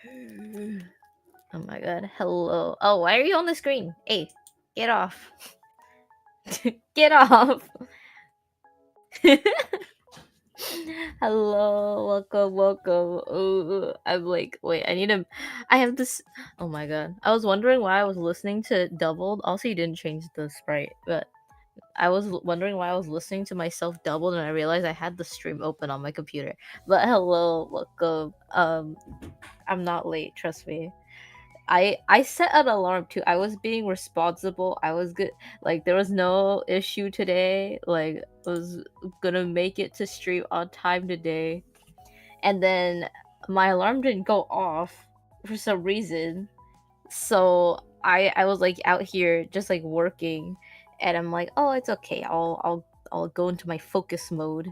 Oh my god. Hello. Oh, why are you on the screen? Hey, get off. Get off. Hello, welcome, welcome. I'm like, wait, I have this. Oh my god. I was wondering why I was listening to doubled. Also, you didn't change the sprite, but I was wondering why I was listening to myself doubled, and I realized I had the stream open on my computer. But hello, welcome. I'm not late, trust me. I set an alarm too. I was being responsible. I was good. Like there was no issue today. Like I was gonna make it to stream on time today. And then my alarm didn't go off for some reason. So I was like out here just like working, and I'm like, "Oh, it's okay. I'll go into my focus mode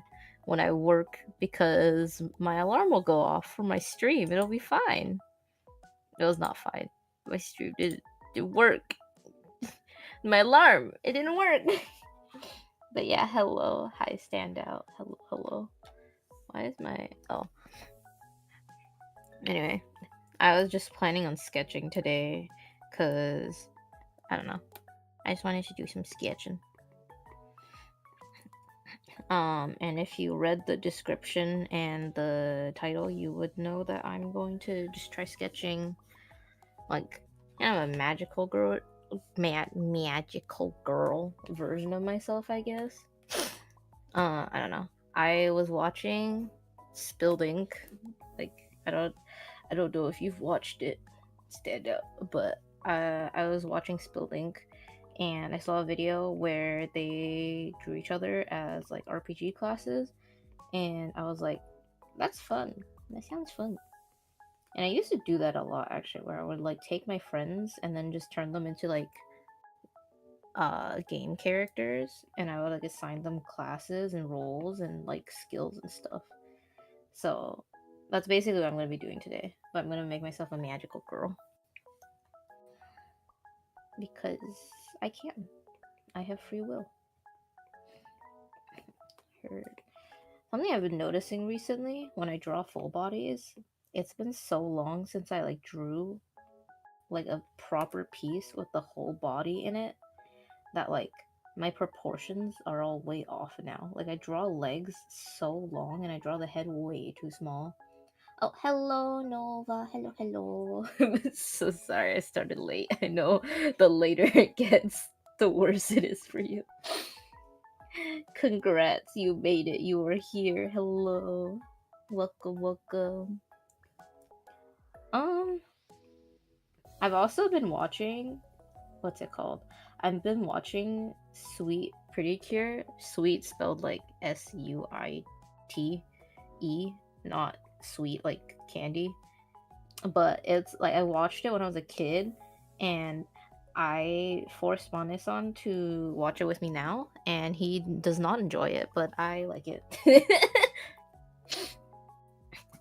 when I work because my alarm will go off for my stream. It'll be fine." It was not fine. My stream didn't work. My alarm, it didn't work. But yeah, hello. Hi, standout. Hello, hello. Why is my... Oh. Anyway, I was just planning on sketching today because, I don't know. I just wanted to do some sketching. And if you read the description and the title, you would know that I'm going to just try sketching, like, kind of a magical girl version of myself, I guess. I don't know. I was watching Spilled Ink. Like, I don't know if you've watched it, stand up, but I was watching Spilled Ink, and I saw a video where they drew each other as like RPG classes, and I was like, that's fun. That sounds fun. And I used to do that a lot actually, where I would like take my friends and then just turn them into like game characters, and I would like assign them classes and roles and like skills and stuff. So that's basically what I'm gonna be doing today. But I'm gonna make myself a magical girl because I can. I have free will. Heard. Something I've been noticing recently when I draw full bodies, it's been so long since I like drew like a proper piece with the whole body in it that like my proportions are all way off now. Like I draw legs so long and I draw the head way too small. Oh, hello, Nova. Hello, hello. I'm so sorry I started late. I know the later it gets, the worse it is for you. Congrats, you made it. You were here. Hello. Welcome, welcome. Um, I've also been watching, what's it called? I've been watching Sweet Pretty Cure. Sweet spelled like SUITE, not sweet like candy. But it's like I watched it when I was a kid, and I forced Moneson to watch it with me now, and he does not enjoy it, but I like it.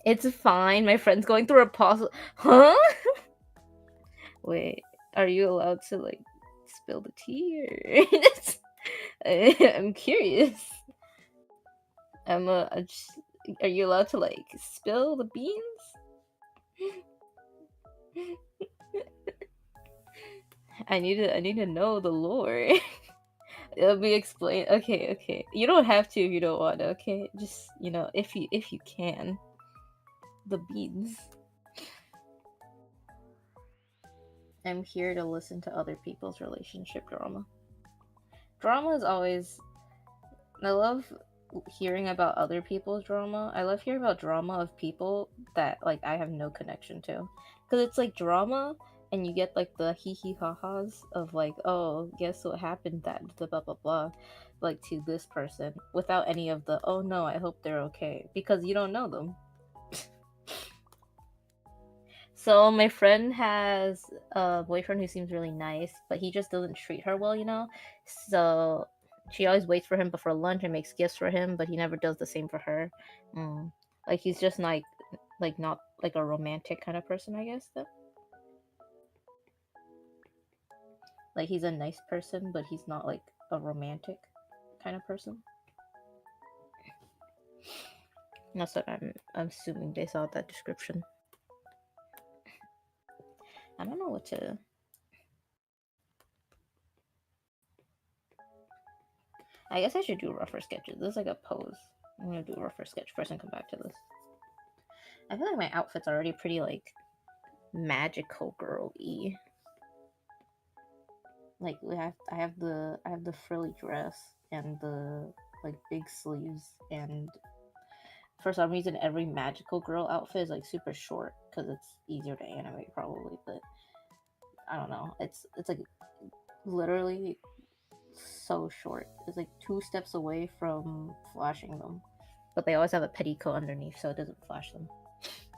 It's fine. My friend's going through a Huh? Wait, are you allowed to like spill the tea? Or... I'm curious. Are you allowed to like spill the beans? I need to know the lore. It'll be explained. Okay, okay. You don't have to if you don't want to. Okay, just if you can. The beans. I'm here to listen to other people's relationship drama. Drama is always. I love hearing about other people's drama. I love hearing about drama of people that like I have no connection to, because it's like drama, and you get like the hee hee ha ha's of like, oh, guess what happened, that the blah blah blah, like to this person without any of the, oh no, I hope they're okay, because you don't know them. So my friend has a boyfriend who seems really nice, but he just doesn't treat her well, you know. So she always waits for him before lunch and makes gifts for him, but he never does the same for her. Mm. Like he's just like not like a romantic kind of person, I guess. Though. Like he's a nice person, but he's not like a romantic kind of person. That's what I'm assuming based on that description. I don't know what to. I guess I should do rougher sketches. This is like a pose. I'm gonna do a rougher sketch first and come back to this. I feel like my outfit's already pretty like magical girl-y. Like I have the frilly dress and the like big sleeves, and for some reason every magical girl outfit is like super short because it's easier to animate probably, but I don't know. It's like literally so short. It's like 2 steps away from flashing them. But they always have a petticoat underneath so it doesn't flash them.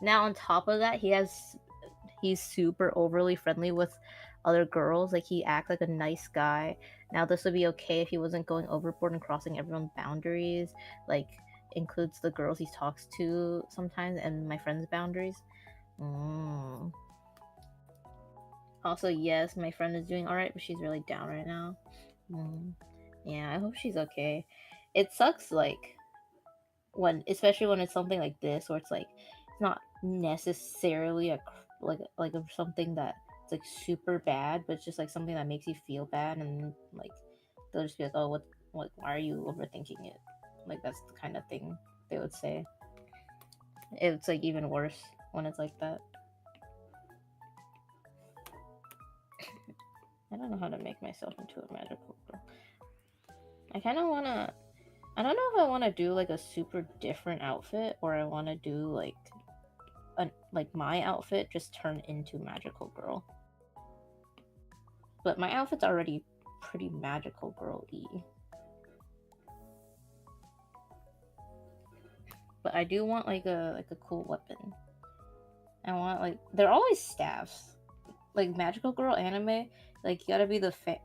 Now on top of that, he's super overly friendly with other girls. Like he acts like a nice guy. Now this would be okay if he wasn't going overboard and crossing everyone's boundaries. Like includes the girls he talks to sometimes and my friends' boundaries. Also, yes, my friend is doing alright, but she's really down right now. Yeah, I hope she's okay. It sucks, like, especially when it's something like this, where it's like, it's not necessarily like something that it's like super bad, but it's just like something that makes you feel bad, and like they'll just be like, oh, what, why are you overthinking it? Like that's the kind of thing they would say. It's like even worse when it's like that. I don't know how to make myself into a magical girl. I kind of wanna. I don't know if I want to do like a super different outfit, or I want to do like my outfit just turn into magical girl. But my outfit's already pretty magical girl-y. But I do want like a cool weapon. I want like they're always staffs. Like magical girl anime, like you gotta be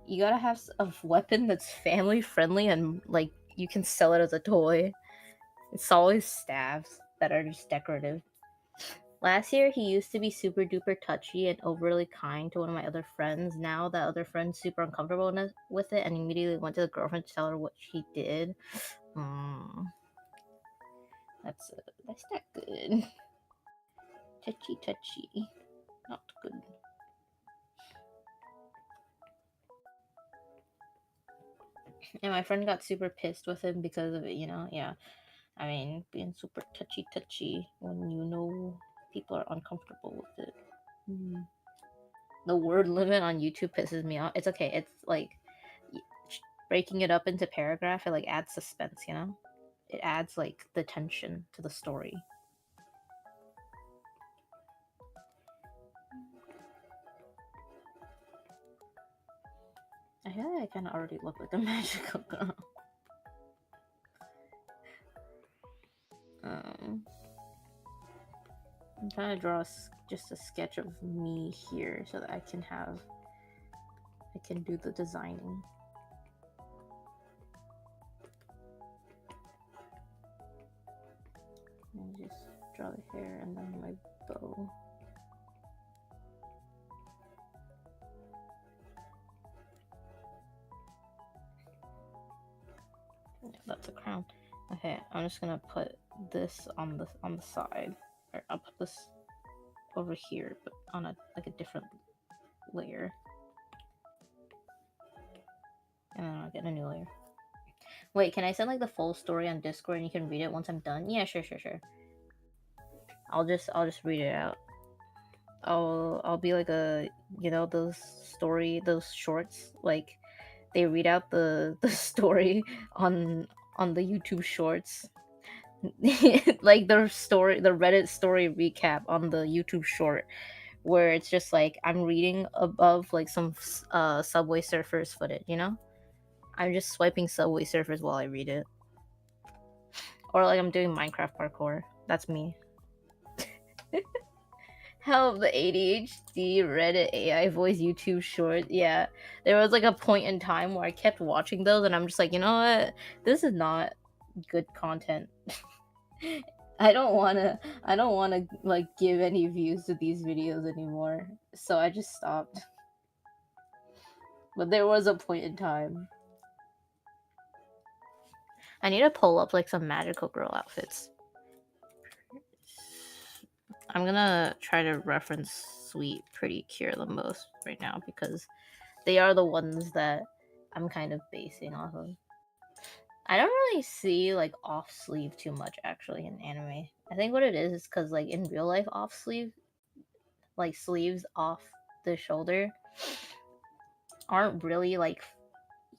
you gotta have a weapon that's family friendly and like you can sell it as a toy. It's always staffs that are just decorative. Last year, he used to be super duper touchy and overly kind to one of my other friends. Now that other friend's super uncomfortable with it and immediately went to the girlfriend to tell her what she did. That's not good. Touchy. Not good. And my friend got super pissed with him because of it, you know? Yeah. I mean, being super touchy when you know people are uncomfortable with it. The word limit on YouTube pisses me off. It's okay. It's like breaking it up into paragraph. It like adds suspense, you know. It adds like the tension to the story. I feel like I kind of already look like a magical girl. I'm trying to draw just a sketch of me here so that I can do the designing. And just draw the hair and then my bow. Yeah, that's a crown. Okay, I'm just gonna put this on the side, or I'll put this over here, but on a different layer, and then I'll get a new layer. Wait, can I send like the full story on Discord and you can read it once I'm done? Yeah, sure. I'll just read it out. I'll be like those shorts, like they read out the story on the YouTube shorts. Like the Reddit story recap on the YouTube short, where it's just like I'm reading above like some Subway Surfers footage, you know? I'm just swiping Subway Surfers while I read it. Or like I'm doing Minecraft parkour. That's me. Help, the ADHD Reddit AI voice YouTube short. Yeah, there was like a point in time where I kept watching those and I'm just like, you know what? This is not good content. I don't wanna like give any views to these videos anymore. So I just stopped. But there was a point in time. I need to pull up like some magical girl outfits. I'm gonna try to reference Sweet Pretty Cure the most right now because they are the ones that I'm kind of basing off of. I don't really see like off sleeve too much actually in anime. I think what it is because like in real life off sleeve, like sleeves off the shoulder, aren't really like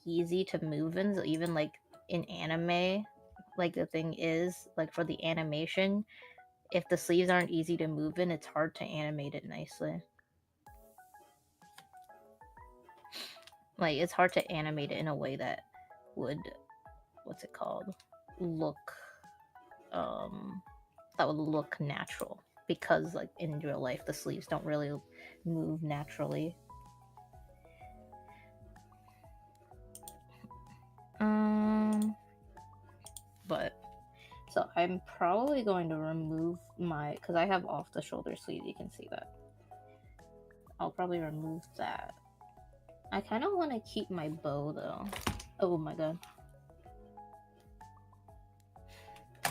easy to move in. So even like in anime, like the thing is like for the animation, if the sleeves aren't easy to move in, it's hard to animate it nicely. Like it's hard to animate it in a way that would, what's it called, look that would look natural, because like in real life the sleeves don't really move naturally. But so I'm probably going to remove my, because I have off the shoulder sleeve, you can see that. I'll probably remove that. I kind of want to keep my bow though. Oh my god.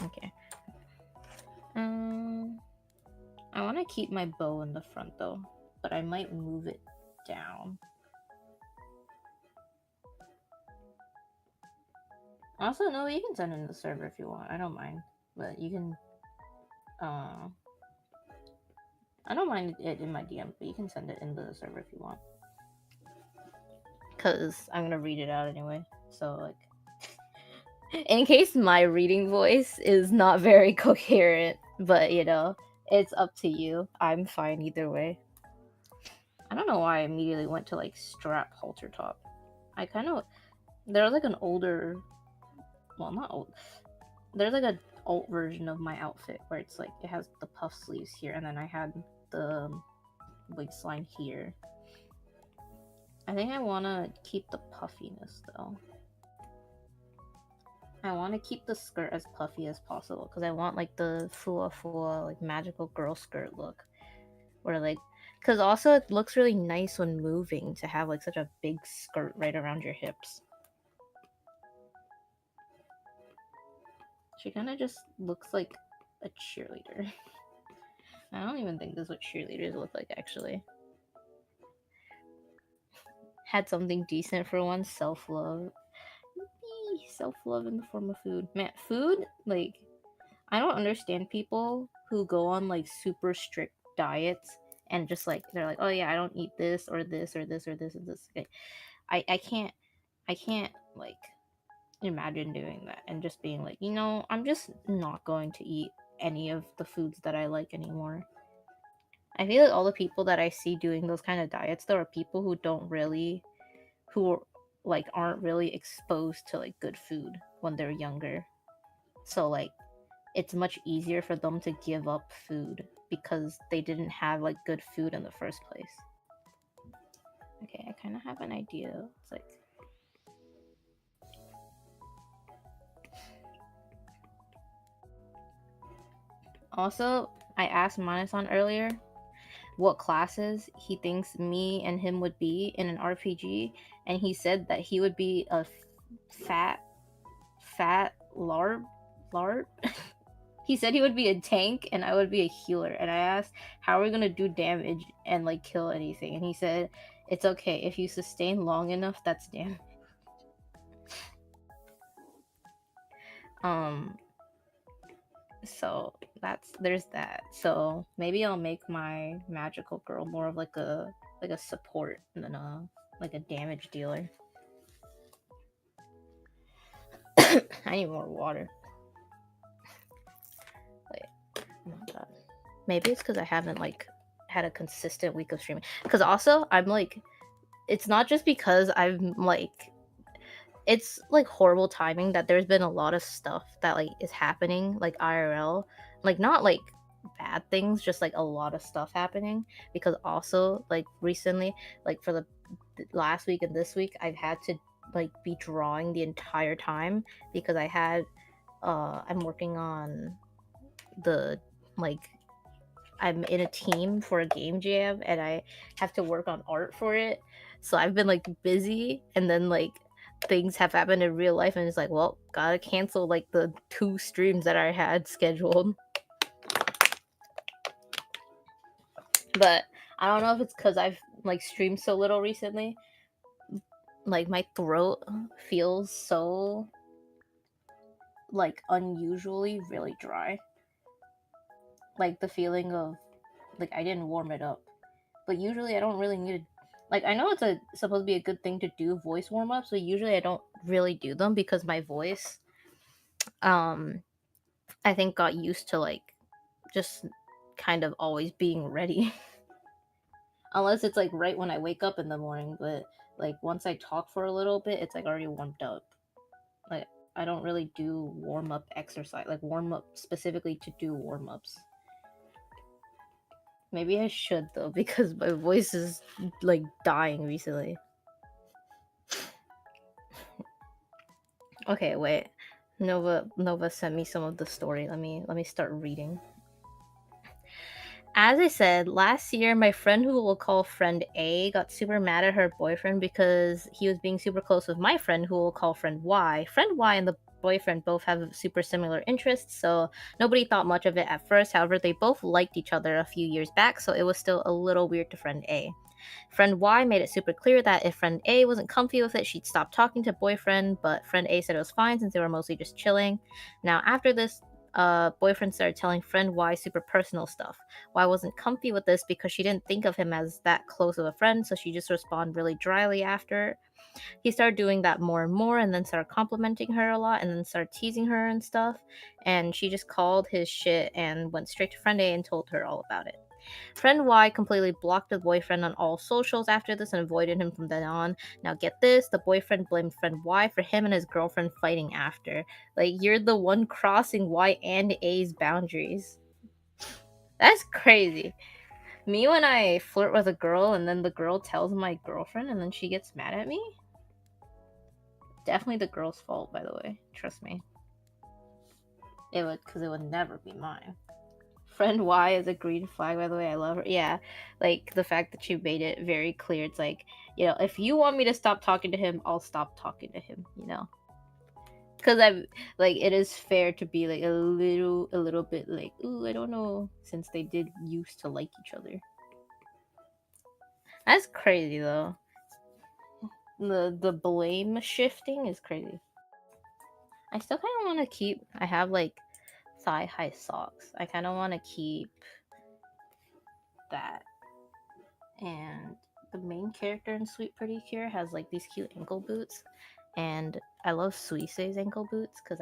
Okay. I want to keep my bow in the front though, but I might move it down. Also, no, you can send it in the server if you want. I don't mind, but you can. I don't mind it in my DM, but you can send it in the server if you want. Cause I'm gonna read it out anyway. So like, in case my reading voice is not very coherent, but you know, it's up to you. I'm fine either way. I don't know why I immediately went to like strap halter top. I kind of, there's like an older, well not old, there's like an alt version of my outfit where it's like it has the puff sleeves here, and then I had the waistline here. I think I want to keep the puffiness though. I want to keep the skirt as puffy as possible because I want like the fua like magical girl skirt look, where like, because also it looks really nice when moving to have like such a big skirt right around your hips. She kind of just looks like a cheerleader. I don't even think this is what cheerleaders look like actually. Had something decent for once, self-love. Self-love in the form of food. Man, food, like, I don't understand people who go on like super strict diets and just like they're like, oh yeah, I don't eat this or this or this or this and this. Okay. I can't like imagine doing that and just being like, you know, I'm just not going to eat any of the foods that I like anymore. I feel like all the people that I see doing those kind of diets though are people who don't really, who like aren't really exposed to like good food when they're younger. So like it's much easier for them to give up food because they didn't have like good food in the first place. Okay, I kind of have an idea. It's like, also I asked Manasan earlier what classes he thinks me and him would be in an RPG, and he said that he would be a fat larb. He said he would be a tank and I would be a healer, and I asked how are we gonna do damage and like kill anything, and he said it's okay if you sustain long enough, that's damage. So there's that. So maybe I'll make my magical girl more of like a support than a like a damage dealer. I need more water. Wait, oh my god. Maybe it's because I haven't like had a consistent week of streaming. Because also I'm like, it's not just because I'm like, it's like horrible timing that there's been a lot of stuff that like is happening like IRL, like not like bad things, just like a lot of stuff happening. Because also like recently, like for the last week and this week, I've had to like be drawing the entire time because I had I'm working on the like, I'm in a team for a game jam and I have to work on art for it. So I've been like busy, and then like things have happened in real life and it's like, well, gotta cancel like the 2 streams that I had scheduled. But I don't know if it's because I've like streamed so little recently. Like my throat feels so like unusually really dry. Like the feeling of like I didn't warm it up. But usually I don't really need to, like I know it's supposed to be a good thing to do voice warm ups, but usually I don't really do them because my voice I think got used to like just kind of always being ready. Unless it's like right when I wake up in the morning, but like once I talk for a little bit, it's like already warmed up. Like I don't really do warm up exercise, like warm up specifically to do warm ups. Maybe I should though because my voice is like dying recently. Okay, wait. Nova sent me some of the story. Let me start reading. As I said, last year my friend who we'll call friend A got super mad at her boyfriend because he was being super close with my friend who we'll call friend Y. Friend Y and the boyfriend both have super similar interests, so nobody thought much of it at first. However, they both liked each other a few years back, so it was still a little weird to friend A. Friend Y made it super clear that if friend A wasn't comfy with it, she'd stop talking to boyfriend, but friend A said it was fine since they were mostly just chilling. Now, after this, boyfriend started telling friend Y super personal stuff. Y wasn't comfy with this because she didn't think of him as that close of a friend, so she just responded really dryly after. He started doing that more and more, and then started complimenting her a lot, and then started teasing her and stuff. And she just called his shit and went straight to friend A and told her all about it. Friend Y completely blocked the boyfriend on all socials after this and avoided him from then on. Now get this, the boyfriend blamed friend Y for him and his girlfriend fighting after. Like, you're the one crossing Y and A's boundaries. That's crazy. Me when I flirt with a girl and then the girl tells my girlfriend and then she gets mad at me? Definitely the girl's fault, by the way. Trust me. Because it would never be mine. Friend Y is a green flag, by the way. I love her. Yeah, like the fact that she made it very clear. It's like, if you want me to stop talking to him, I'll stop talking to him. Because I'm like, it is fair to be like a little bit like, ooh, I don't know, since they did used to like each other. That's crazy though. The blame shifting is crazy. I still kind of want to keep. I have like thigh high socks. I kind of want to keep that. And the main character in Sweet Pretty Cure has like these cute ankle boots, and I love Suise's ankle boots because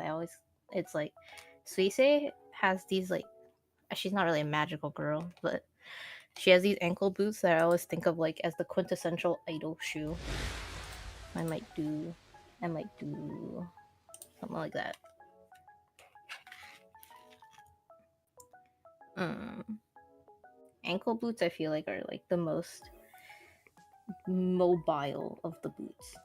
it's like Suise has these like, she's not really a magical girl, but she has these ankle boots that I always think of like as the quintessential idol shoe. I might do something like that. Ankle boots I feel like are like the most mobile of the boots.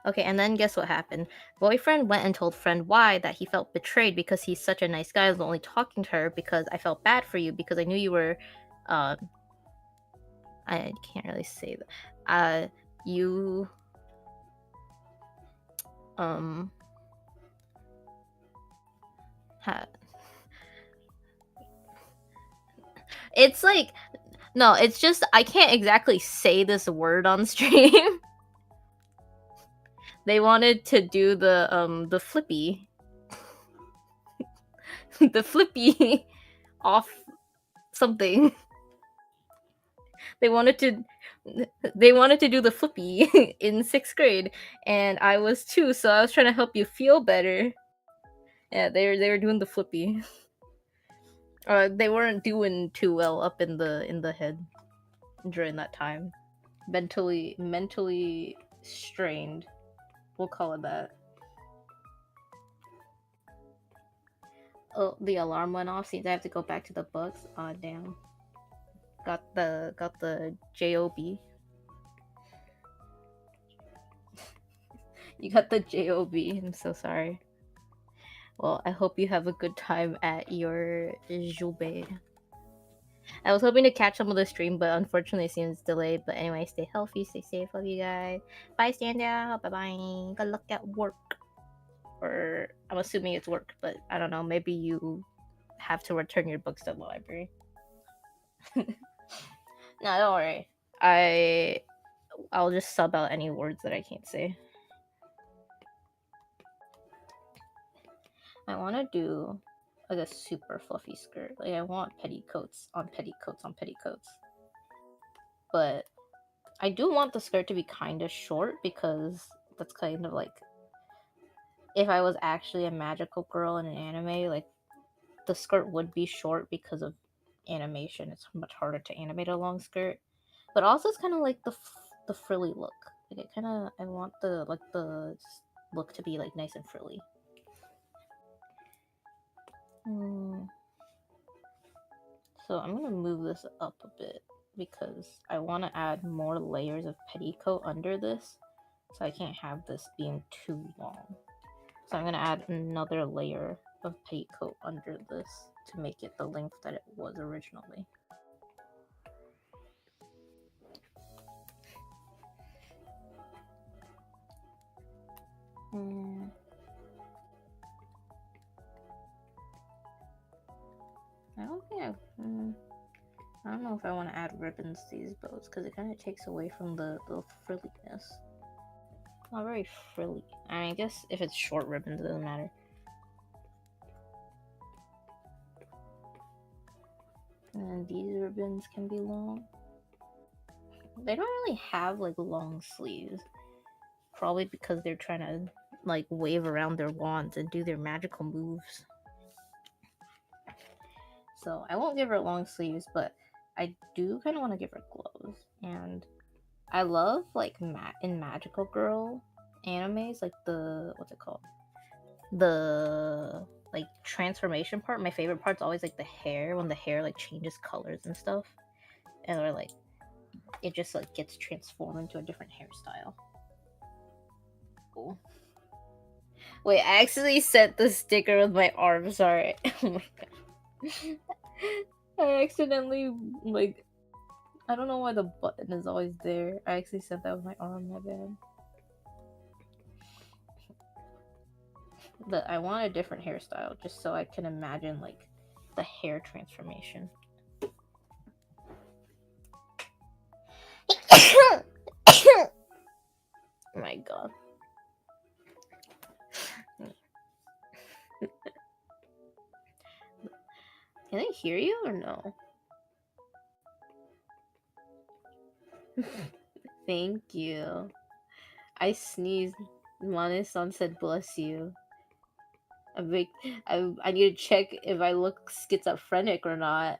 Okay, and then guess what happened? Boyfriend went and told friend Y that he felt betrayed because he's such a nice guy. I was only talking to her because I felt bad for you because I knew you were I can't really say that. You it's like, no, it's just I can't exactly say this word on stream. They wanted to do the flippy the flippy off something. They wanted to do the flippy in 6th grade, and I was 2, so I was trying to help you feel better. Yeah, they were doing the flippy. They weren't doing too well up in the head during that time. Mentally strained. We'll call it that. Oh, the alarm went off. Seems I have to go back to the books. Aw, damn. Got the job. You got the job. I'm so sorry. Well, I hope you have a good time at your job. I was hoping to catch some of the stream, but unfortunately it seems delayed. But anyway, stay healthy, stay safe. Love you guys. Bye, stand out. Bye bye. Good luck at work. or I'm assuming it's work, but I don't know. Maybe you have to return your books to the library. No, don't worry. I'll just sub out any words that I can't say. I want to do like a super fluffy skirt. Like I want petticoats on petticoats on petticoats. But I do want the skirt to be kind of short because that's kind of like if I was actually a magical girl in an anime, like the skirt would be short because of animation. It's much harder to animate a long skirt. But also it's kind of like the frilly look. Like it kind of I want the look to be like nice and frilly. So I'm gonna move this up a bit because I want to add more layers of petticoat under this, so I can't have this being too long. So I'm gonna add another layer of petticoat under this to make it the length that it was originally. I don't think I don't know if I want to add ribbons to these bows because it kind of takes away from the frilliness. Not very frilly. I mean, I guess if it's short ribbons, it doesn't matter. And these ribbons can be long. They don't really have like long sleeves. Probably because they're trying to like wave around their wands and do their magical moves. So I won't give her long sleeves, but I do kind of want to give her gloves. And I love like in magical girl animes, like the what's it called? The like transformation part. My favorite part's always like the hair, when the hair like changes colors and stuff, and or like it just like gets transformed into a different hairstyle. Cool. Wait, I actually sent the sticker with my arm. Sorry. Oh my god. I accidentally like I don't know why the button is always there. I actually sent that with my arm, my bad. But I want a different hairstyle just so I can imagine like the hair transformation. Oh my god. Can they hear you or no? Thank you. I sneezed. Mane-san said bless you. I need to check if I look schizophrenic or not.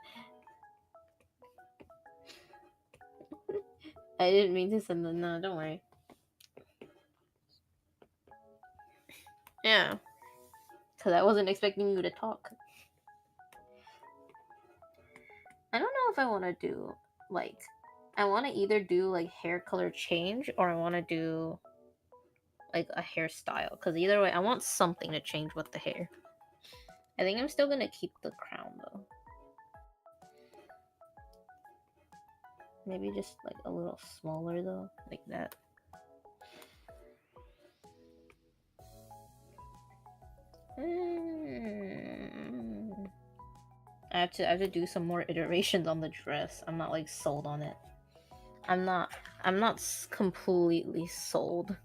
I didn't mean to send them. No, don't worry. Yeah. Because I wasn't expecting you to talk. I don't know if I want to do, like, I want to either do, like, hair color change or I want to do, like, a hairstyle. Because either way, I want something to change with the hair. I think I'm still going to keep the crown, though. Maybe just, like, a little smaller, though. Like that. I have to do some more iterations on the dress. I'm not like sold on it. I'm not completely sold.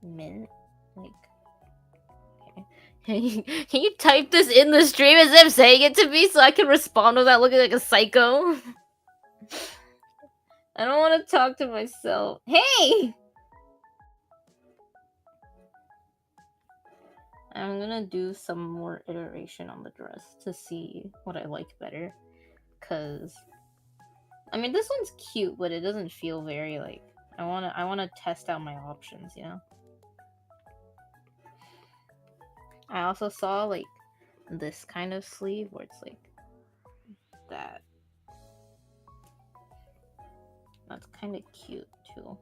Mint, like, okay. Can you type this in the stream as if saying it to me so I can respond without looking like a psycho? I don't want to talk to myself. Hey! I'm gonna do some more iteration on the dress to see what I like better. Cause I mean this one's cute, but it doesn't feel very like I wanna test out my options, you know? I also saw like this kind of sleeve where it's like that. That's kind of cute too.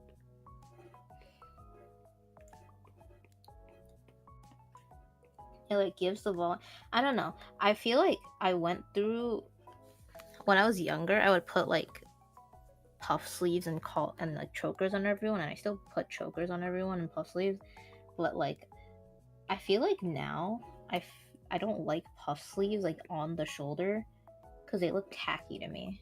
It like gives the volume. I don't know. I feel like I went through when I was younger, I would put like puff sleeves and like chokers on everyone, and I still put chokers on everyone and puff sleeves. But like, I feel like now I don't like puff sleeves like on the shoulder because they look tacky to me.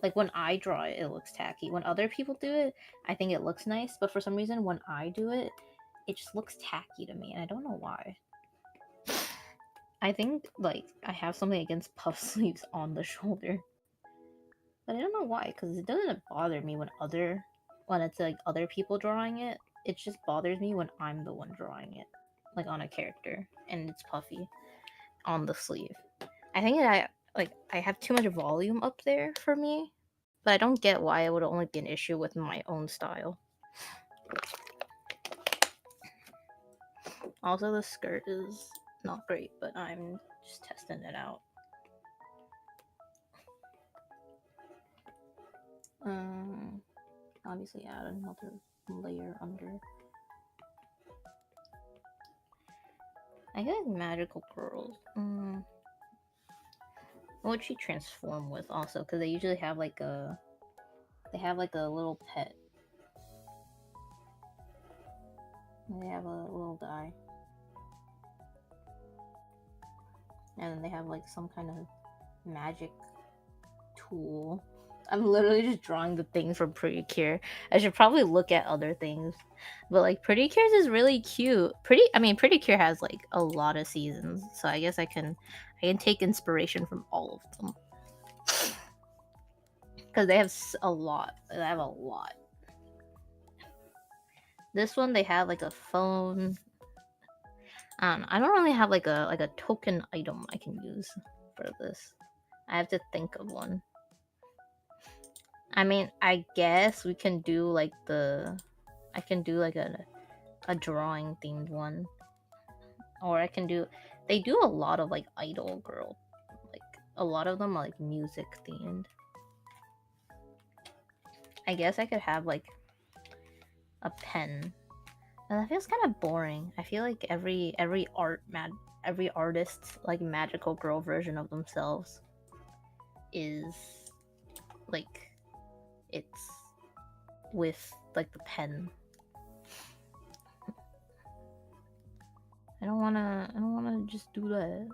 Like when I draw it, it looks tacky. When other people do it, I think it looks nice. But for some reason, when I do it, it just looks tacky to me, and I don't know why. I think like I have something against puff sleeves on the shoulder, but I don't know why. Because it doesn't bother me when it's like other people drawing it. It just bothers me when I'm the one drawing it, like on a character, and it's puffy on the sleeve. I think I have too much volume up there for me, but I don't get why it would only be an issue with my own style. Also, the skirt is not great, but I'm just testing it out. Obviously add another layer under. I got magical girls. What would she transform with also? Because they usually have like a little pet. They have a little guy. And then they have like some kind of magic tool. I'm literally just drawing the things from Pretty Cure. I should probably look at other things. But like Pretty Cure's is really cute. Pretty Cure has like a lot of seasons, so I guess I can take inspiration from all of them. Cuz they have a lot. They have a lot. This one they have like a phone. I don't really have like a token item I can use for this. I have to think of one. I mean, I guess we can do like I can do like a drawing themed one, or I can do. They do a lot of like idol girl, like a lot of them are like music themed. I guess I could have like a pen, and that feels kind of boring. I feel like every artist's like magical girl version of themselves is like it's with like the pen. I don't wanna just do that.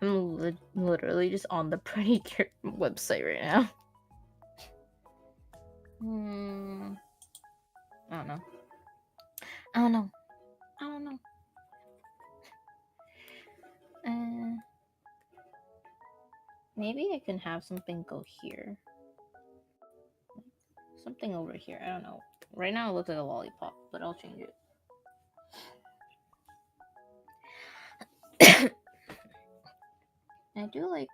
I'm literally just on the Pretty Cure website right now. I don't know. Maybe I can have something go here. Something over here. I don't know. Right now it looks like a lollipop, but I'll change it. I do like,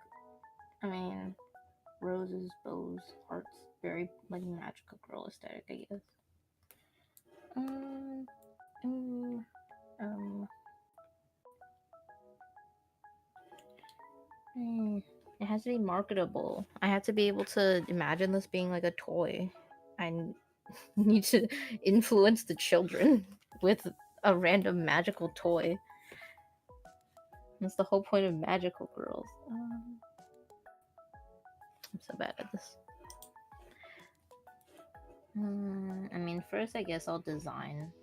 roses, bows, hearts. Very like magical girl aesthetic, I guess. It has to be marketable. I have to be able to imagine this being like a toy. I need to influence the children with a random magical toy. That's the whole point of magical girls. I'm so bad at this. First I guess I'll design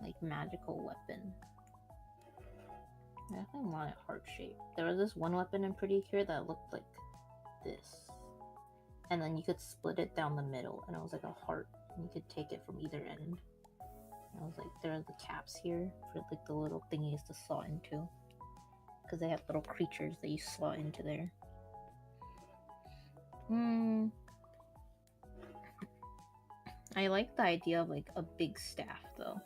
like magical weapon. I definitely want it heart shaped. There was this one weapon in Pretty Cure that looked like this. And then you could split it down the middle and it was like a heart. And you could take it from either end. And I was like, there are the caps here for like the little thingies to slot into. Because they have little creatures that you slot into there. I like the idea of like a big staff though.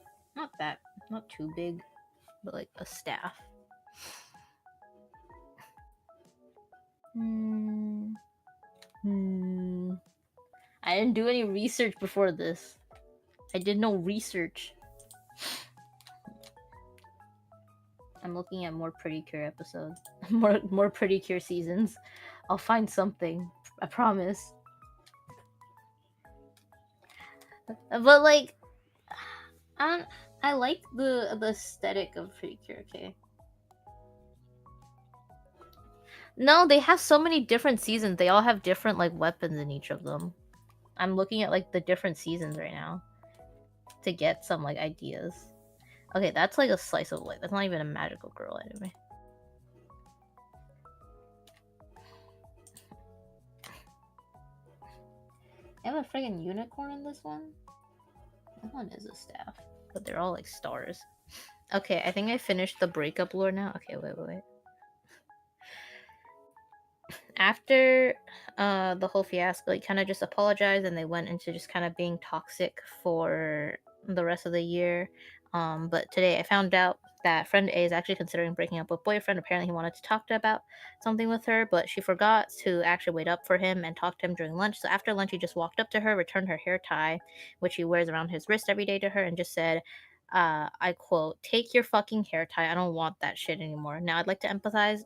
Not too big, but like a staff. I didn't do any research before this. I did no research. I'm looking at more Pretty Cure episodes. more Pretty Cure seasons. I'll find something. I promise. But like, I like the aesthetic of Pretty Cure. Okay. No, they have so many different seasons. They all have different like weapons in each of them. I'm looking at like the different seasons right now to get some like ideas. Okay, that's like a slice of life. That's not even a magical girl anime. I have a friggin' unicorn in this one. This one is a staff, but they're all like stars. Okay, I think I finished the breakup lore now. Okay, wait. After the whole fiasco, he kind of just apologized and they went into just kind of being toxic for the rest of the year. But today I found out that friend A is actually considering breaking up with boyfriend. Apparently he wanted to talk to about something with her, but she forgot to actually wait up for him and talk to him during lunch. So after lunch he just walked up to her, returned her hair tie, which he wears around his wrist every day, to her, and just said, I quote, "Take your fucking hair tie. I don't want that shit anymore. Now I'd like to emphasize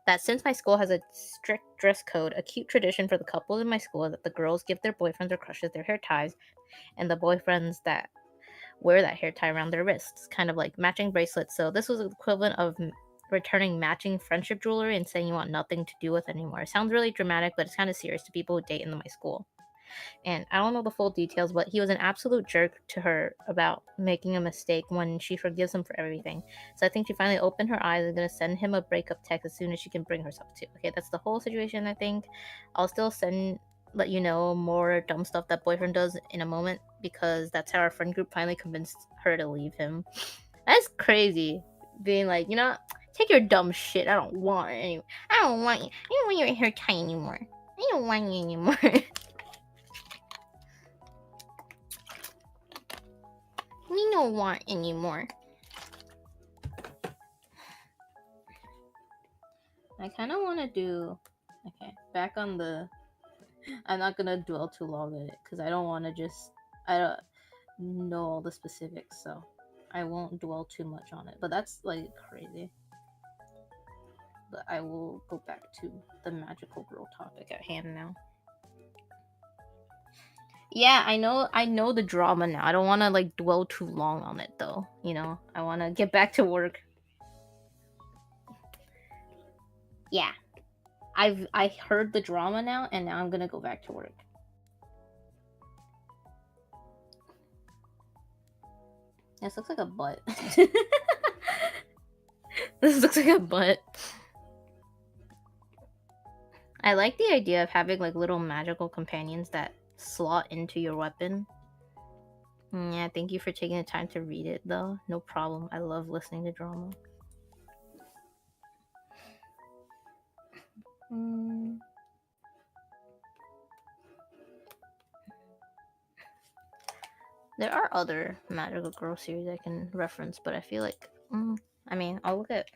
that since my school has a strict dress code, a cute tradition for the couples in my school is that the girls give their boyfriends or crushes their hair ties, and the boyfriends that wear that hair tie around their wrists, kind of like matching bracelets. So this was the equivalent of returning matching friendship jewelry and saying you want nothing to do with anymore. It sounds really dramatic, but it's kind of serious to people who date in my school. And I don't know the full details, but he was an absolute jerk to her about making a mistake when she forgives him for everything. So I think she finally opened her eyes and gonna send him a breakup text as soon as she can bring herself to. Okay, that's the whole situation. I think I'll still let you know more dumb stuff that boyfriend does in a moment, because that's how our friend group finally convinced her to leave him. That's crazy. Being like, take your dumb shit. I don't want it anymore. I don't want you. I don't want your hair tie anymore. I don't want you anymore. We don't want anymore. I kind of want to do... Okay, back on the... I'm not going to dwell too long on it, because I don't want to just... I don't know all the specifics, so I won't dwell too much on it. But that's, like, crazy. But I will go back to the magical girl topic at hand now. Yeah, I know the drama now. I don't want to, like, dwell too long on it, though. I want to get back to work. Yeah. I heard the drama now, and now I'm gonna go back to work. This looks like a butt. This looks like a butt. I like the idea of having like little magical companions that slot into your weapon. Yeah, thank you for taking the time to read it, though. No problem. I love listening to drama. There are other magical girl series I can reference, but I feel like... I'll look at...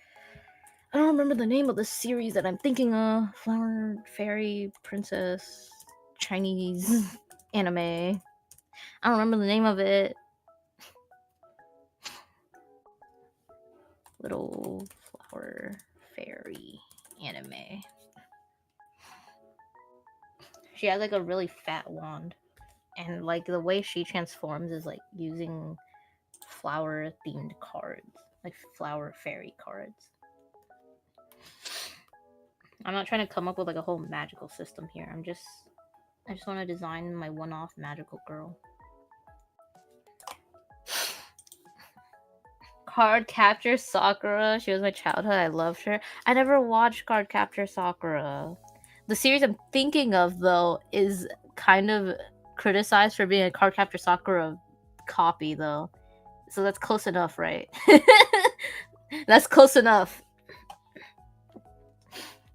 I don't remember the name of the series that I'm thinking of. Flower, Fairy, Princess, Chinese anime. I don't remember the name of it. Little Flower Fairy anime. She has like a really fat wand. And like the way she transforms is like using flower themed cards. Like flower fairy cards. I'm not trying to come up with like a whole magical system here. I just want to design my one-off magical girl. Card Capture Sakura. She was my childhood. I loved her. I never watched Card Capture Sakura. The series I'm thinking of, though, is kind of criticized for being a Card Capture Sakura copy, though. So that's close enough, right? That's close enough.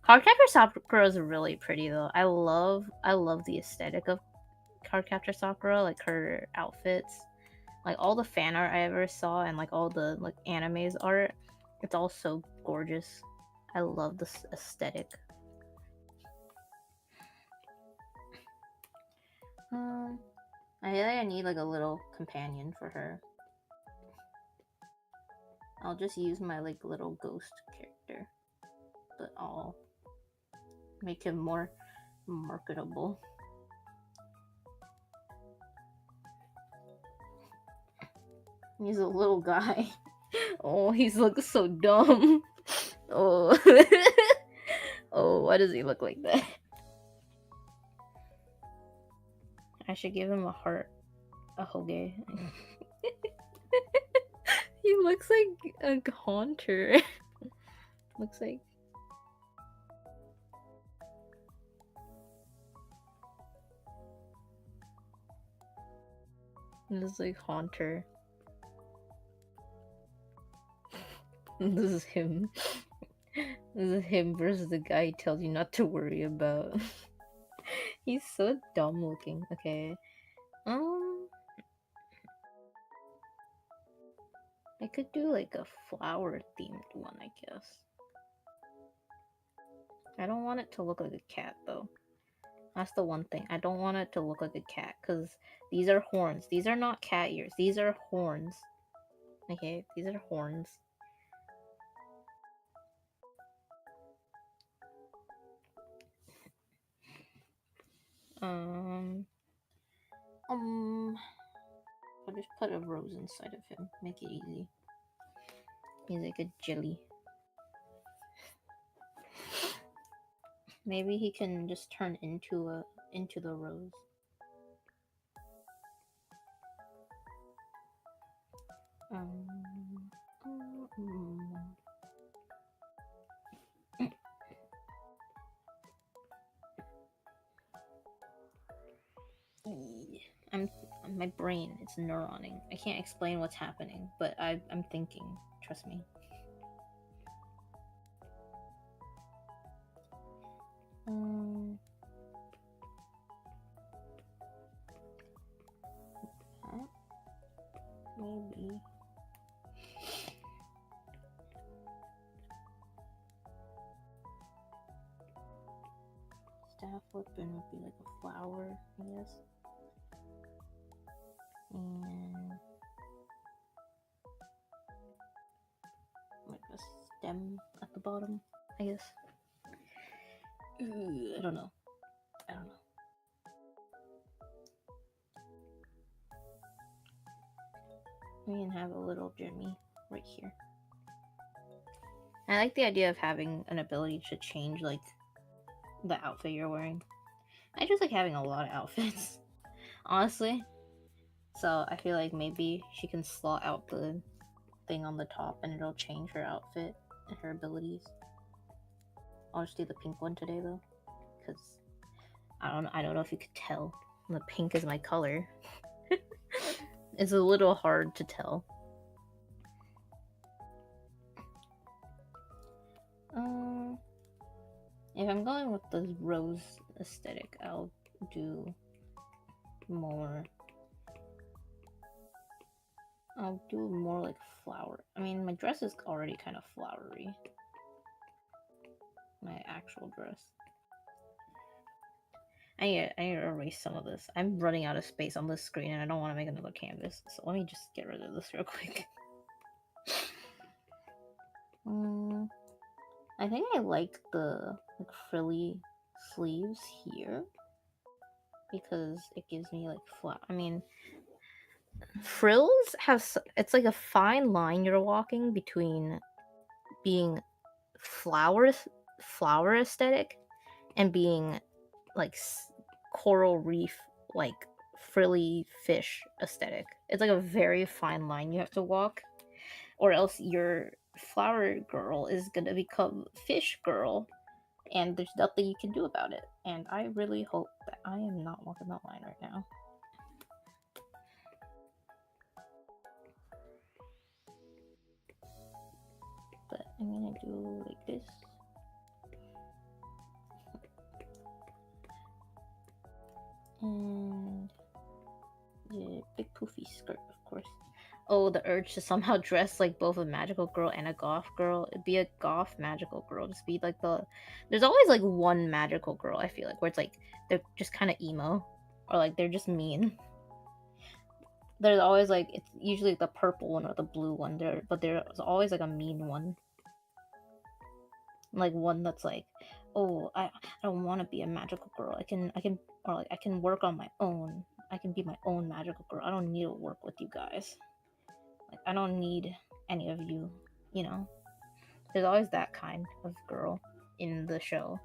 Cardcaptor Sakura is really pretty, though. I love the aesthetic of Cardcaptor Sakura, like her outfits, like all the fan art I ever saw, and like all the like animes art. It's all so gorgeous. I love this aesthetic. I feel like I need like a little companion for her. I'll just use my like little ghost character, but I'll make him more marketable. He's a little guy. Oh, he's looking so dumb. Oh. Oh, why does he look like that? I should give him a heart. A hoge. He looks like a haunter. Looks like. This is like haunter. This is him. This is him versus the guy he tells you not to worry about. He's so dumb looking. Okay. I could do like a flower themed one, I guess. I don't want it to look like a cat though. That's the one thing. I don't want it to look like a cat because these are horns. These are not cat ears. These are horns. Okay, these are horns. I'll just put a rose inside of him. Make it easy. He's like a jelly. Maybe he can just turn into the rose. My brain, it's neuroning. I can't explain what's happening, but I'm thinking. Trust me. Maybe. Staff weapon would be like a flower, I guess. And like a stem at the bottom, I guess. I don't know. We can have a little Jimmy right here. I like the idea of having an ability to change like the outfit you're wearing. I just like having a lot of outfits, honestly. So I feel like maybe she can slot out the thing on the top and it'll change her outfit and her abilities. I'll just do the pink one today though, because I don't know if you could tell. The pink is my color. It's a little hard to tell. If I'm going with the rose aesthetic, I'll do more. I'll do more like flower. I mean, my dress is already kind of flowery. My actual dress. I need to erase some of this. I'm running out of space on this screen and I don't want to make another canvas. So let me just get rid of this real quick. I think I like the like frilly sleeves here because it gives me like flat. I mean, frills have it's like a fine line you're walking between being flower aesthetic and being like coral reef like frilly fish aesthetic. It's like a very fine line you have to walk, or else your flower girl is gonna become fish girl, and there's nothing you can do about it. And I really hope that I am not walking that line right now. But I'm gonna do like this. And the big poofy skirt, of course. Oh, the urge to somehow dress like both a magical girl and a goth girl. It'd be a goth magical girl. Just be like there's always like one magical girl, I feel like, where it's like they're just kind of emo, or like they're just mean. There's always like, it's usually the purple one or the blue one there, but there's always like a mean one. Like one that's like, oh, I don't want to be a magical girl. I can or like I can work on my own. I can be my own magical girl. I don't need to work with you guys. Like I don't need any of you, you know. There's always that kind of girl in the show,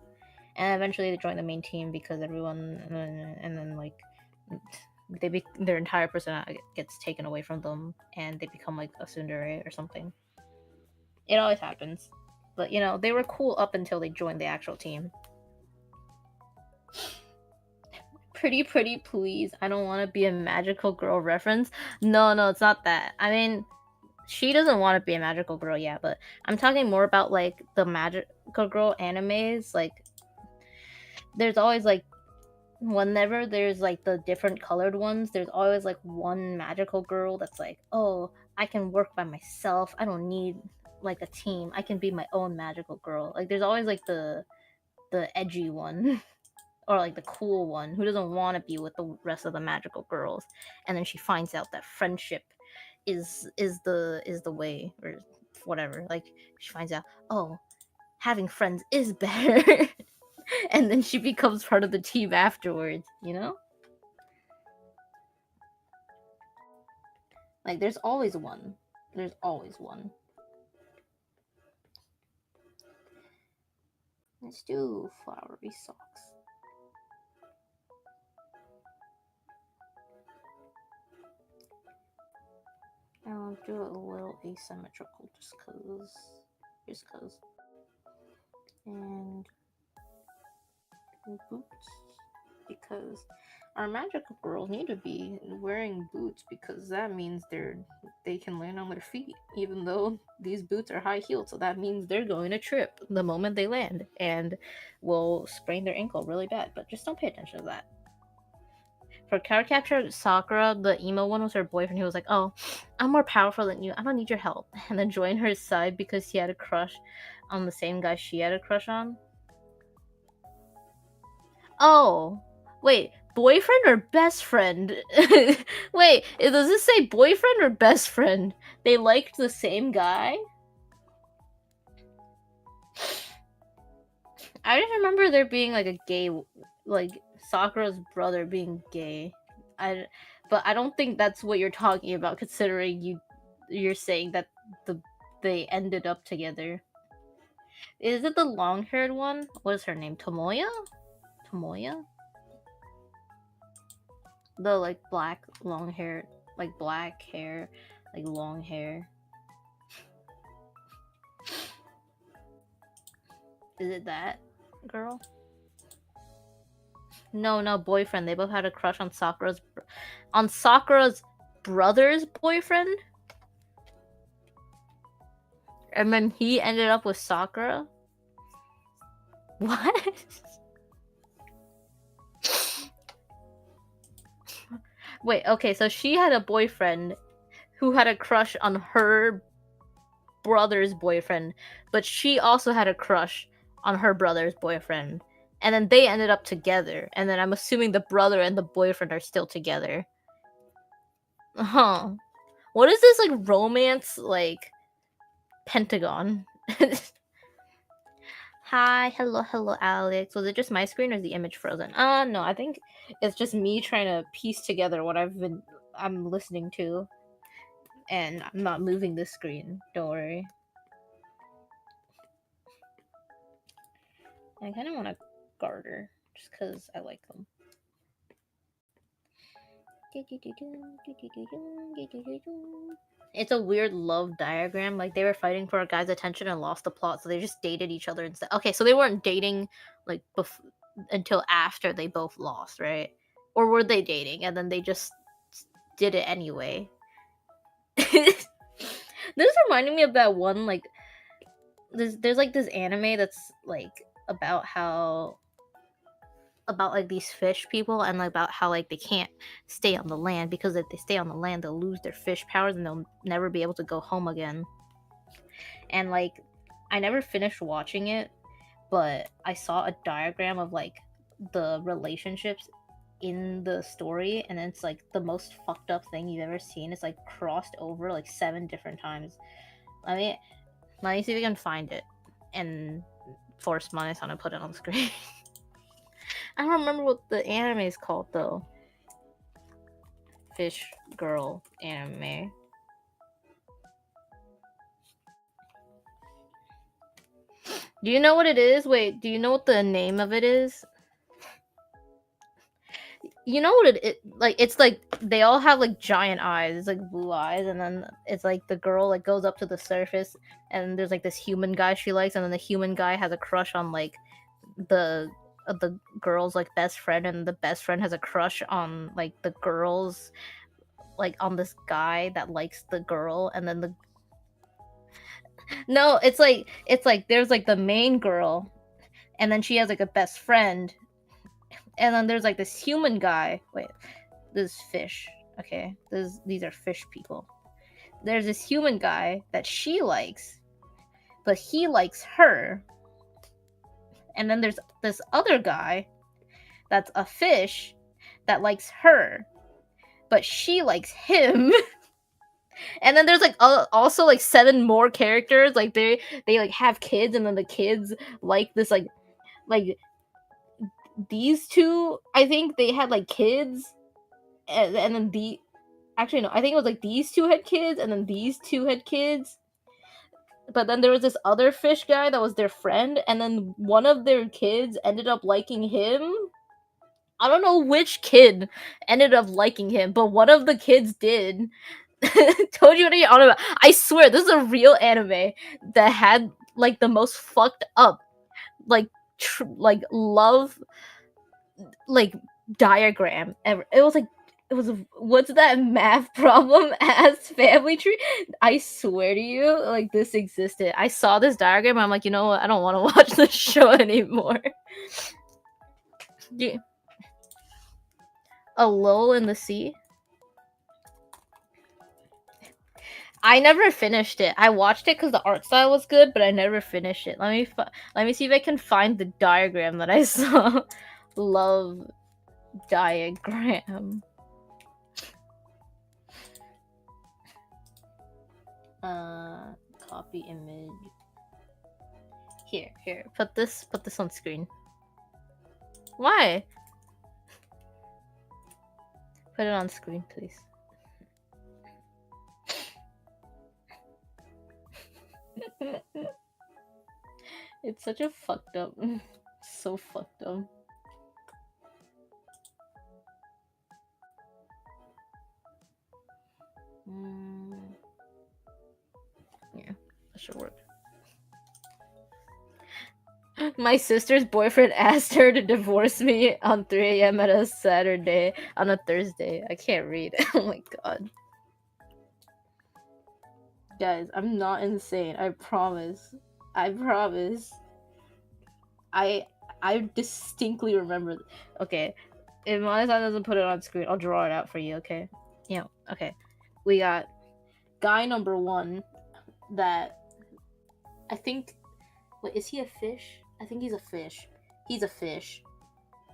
and eventually they join the main team because everyone, and then like their entire personality gets taken away from them, and they become like a tsundere or something. It always happens, but you know they were cool up until they joined the actual team. Pretty please. I don't want to be a magical girl reference. No, it's not that. I mean, she doesn't want to be a magical girl, yeah, but I'm talking more about like the magical girl animes. Like, there's always like, whenever there's like the different colored ones, there's always like one magical girl that's like, oh, I can work by myself. I don't need like a team. I can be my own magical girl. Like, there's always like the edgy one. Or like the cool one who doesn't want to be with the rest of the magical girls, and then she finds out that friendship is the way, or whatever. Like, she finds out, oh, having friends is better. And then she becomes part of the team afterwards, you know? Like, there's always one. There's always one. Let's do flowery socks. I'll do it a little asymmetrical just cause. And boots, because our magical girls need to be wearing boots, because that means they can land on their feet, even though these boots are high heeled. So that means they're going to trip the moment they land and will sprain their ankle really bad. But just don't pay attention to that. For Card Capture Sakura, the emo one was her boyfriend. He was like, oh, I'm more powerful than you. I don't need your help. And then joined her side because he had a crush on the same guy she had a crush on. Oh, wait, boyfriend or best friend? Wait, does this say boyfriend or best friend? They liked the same guy? I just remember there being like a gay, like Sakura's brother being gay. But I don't think that's what you're talking about, considering you're saying that they ended up together. Is it the long-haired one? What is her name? Tomoya? The like black long hair, like black hair, like long hair. Is it that girl? No, boyfriend. They both had a crush on Sakura's brother's boyfriend, and then he ended up with Sakura. What? Wait, okay, so she had a boyfriend who had a crush on her brother's boyfriend, but she also had a crush on her brother's boyfriend. And then they ended up together. And then I'm assuming the brother and the boyfriend are still together. Huh. What is this, like, romance, like, pentagon? Hi, hello, Alex. Was it just my screen or is the image frozen? No, I think it's just me trying to piece together what I'm listening to. And I'm not moving the screen. Don't worry. I kind of want a garter, just because I like them. It's a weird love diagram. Like, they were fighting for a guy's attention and lost the plot, so they just dated each other instead. Okay, so they weren't dating like until after they both lost, right? Or were they dating and then they just did it anyway? This reminded me of that one, like, there's like this anime that's like about like these fish people, and about how like they can't stay on the land, because if they stay on the land they'll lose their fish powers and they'll never be able to go home again. And like, I never finished watching it, but I saw a diagram of like the relationships in the story, and it's like the most fucked up thing you've ever seen. It's like crossed over like 7 different times. Let me see if we can find it and force Manes to put it on the screen. I don't remember what the anime is called though. Fish girl anime. Do you know what it is? Wait, do you know what the name of it is? You know what like it's like they all have like giant eyes. It's like blue eyes, and then it's like the girl like goes up to the surface, and there's like this human guy she likes, and then the human guy has a crush on like the girl's like best friend, and the best friend has a crush on like the girl's like on this guy that likes the girl, and then the no, it's like there's like the main girl, and then she has like a best friend, and then there's like this human guy. Wait, this fish. Okay, these are fish people. There's this human guy that she likes, but he likes her. And then there's this other guy that's a fish that likes her, but she likes him. And then there's like also like 7 more characters. Like they like have kids, and then the kids like this like these two. I think they had like kids, and then actually no, I think it was like these two had kids, and then these two had kids. But then there was this other fish guy that was their friend, and then one of their kids ended up liking him. I don't know which kid ended up liking him, but one of the kids did. Told you what are you on about? I swear, this is a real anime that had like the most fucked up, like like love, like diagram ever. It was what's that math problem as family tree? I swear to you, like this existed. I saw this diagram. I'm like, you know what? I don't want to watch this show anymore. Yeah. A lull in the sea. I never finished it. I watched it because the art style was good, but I never finished it. Let me see if I can find the diagram that I saw. Love diagram. Copy image. Here. Put this on screen. Why? Put it on screen, please. It's such a fucked up. So fucked up. Yeah, that should work. My sister's boyfriend asked her to divorce me on 3 a.m. on a Thursday. I can't read. Oh my god. Guys, I'm not insane. I promise. I distinctly remember. Okay, if Monica doesn't put it on screen, I'll draw it out for you. Okay. Yeah. Okay. We got guy number 1 that I think. Wait, is he a fish? I think he's a fish. He's a fish.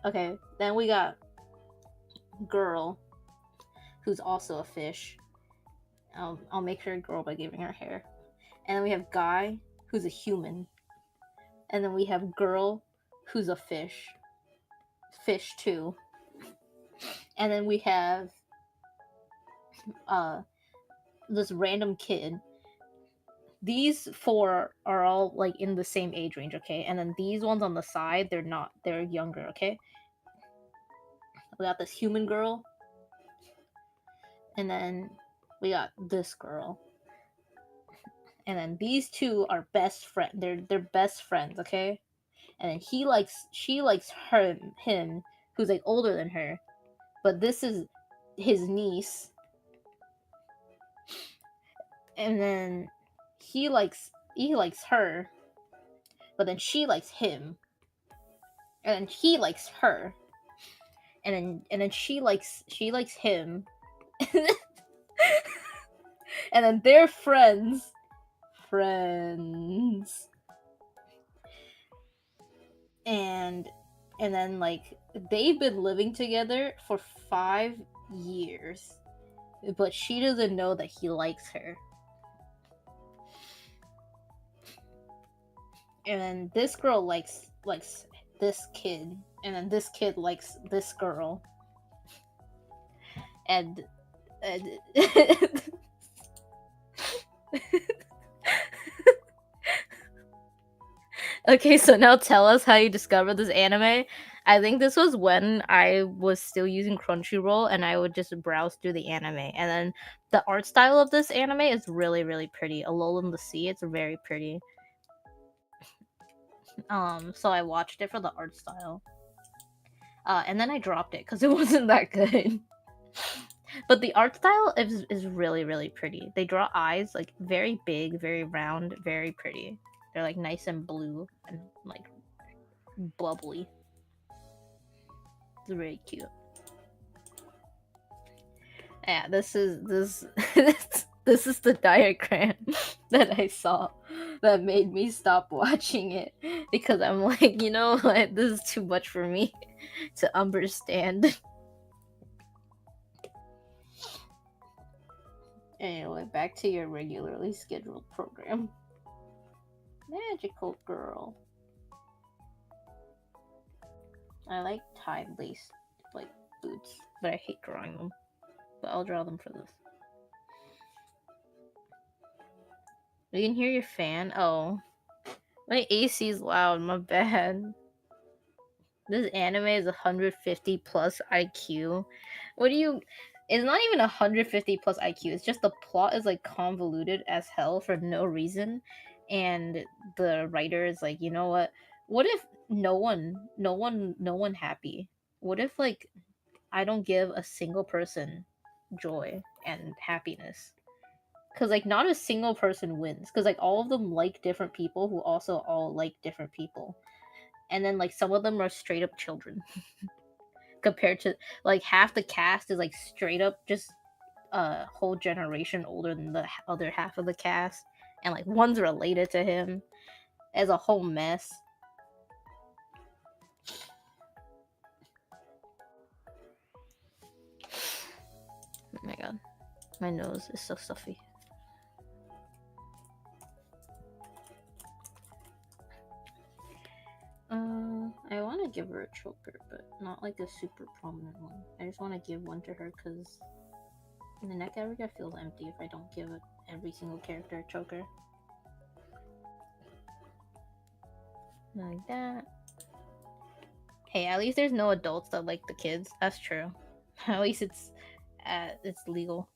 Okay. Then we got girl, who's also a fish. I'll make her a girl by giving her hair. And then we have guy, who's a human. And then we have girl, who's a fish. Fish too. And then we have this random kid. These 4 are all like in the same age range, okay? And then these ones on the side, they're not. They're younger, okay? We got this human girl. And then we got this girl. And then these 2 are best friend. They're best friends, okay? And then she likes him, who's like older than her. But this is his niece. And then he likes her, but then she likes him. And then he likes her. And then she likes him. And then they're friends. And then like they've been living together for 5 years, but she doesn't know that he likes her. And then this girl likes this kid, and then this kid likes this girl, and Okay, so now tell us how you discovered this anime. I think this was when I was still using Crunchyroll and I would just browse through the anime. And then the art style of this anime is really, really pretty. A Lull in the Sea, it's very pretty. So I watched it for the art style. And then I dropped it because it wasn't that good. But the art style is really, really pretty. They draw eyes like very big, very round, very pretty. They're like nice and blue and like bubbly. It's very cute. Yeah, this this is the diagram that I saw that made me stop watching it because I'm like, you know, like, this is too much for me to understand. Anyway, back to your regularly scheduled program. Magical girl. I like tie lace like boots, but I hate drawing them. But I'll draw them for this. You can hear your fan? Oh. My AC is loud, my bad. This anime is 150 plus IQ. What do you... It's not even 150 plus IQ. It's just the plot is like convoluted as hell for no reason. And the writer is like, you know what? What if no one happy? What if like I don't give a single person joy and happiness? Because like not a single person wins, because like all of them like different people who also all like different people, and then like some of them are straight up children compared to like half the cast is like straight up just a whole generation older than the other half of the cast, and like one's related to him as a whole mess. Oh my god, my nose is so stuffy. I want to give her a choker, but not like a super prominent one. I just want to give one to her because the neck area feels empty if I don't give every single character a choker. Like that. Hey, at least there's no adults that like the kids. That's true. At least it's legal.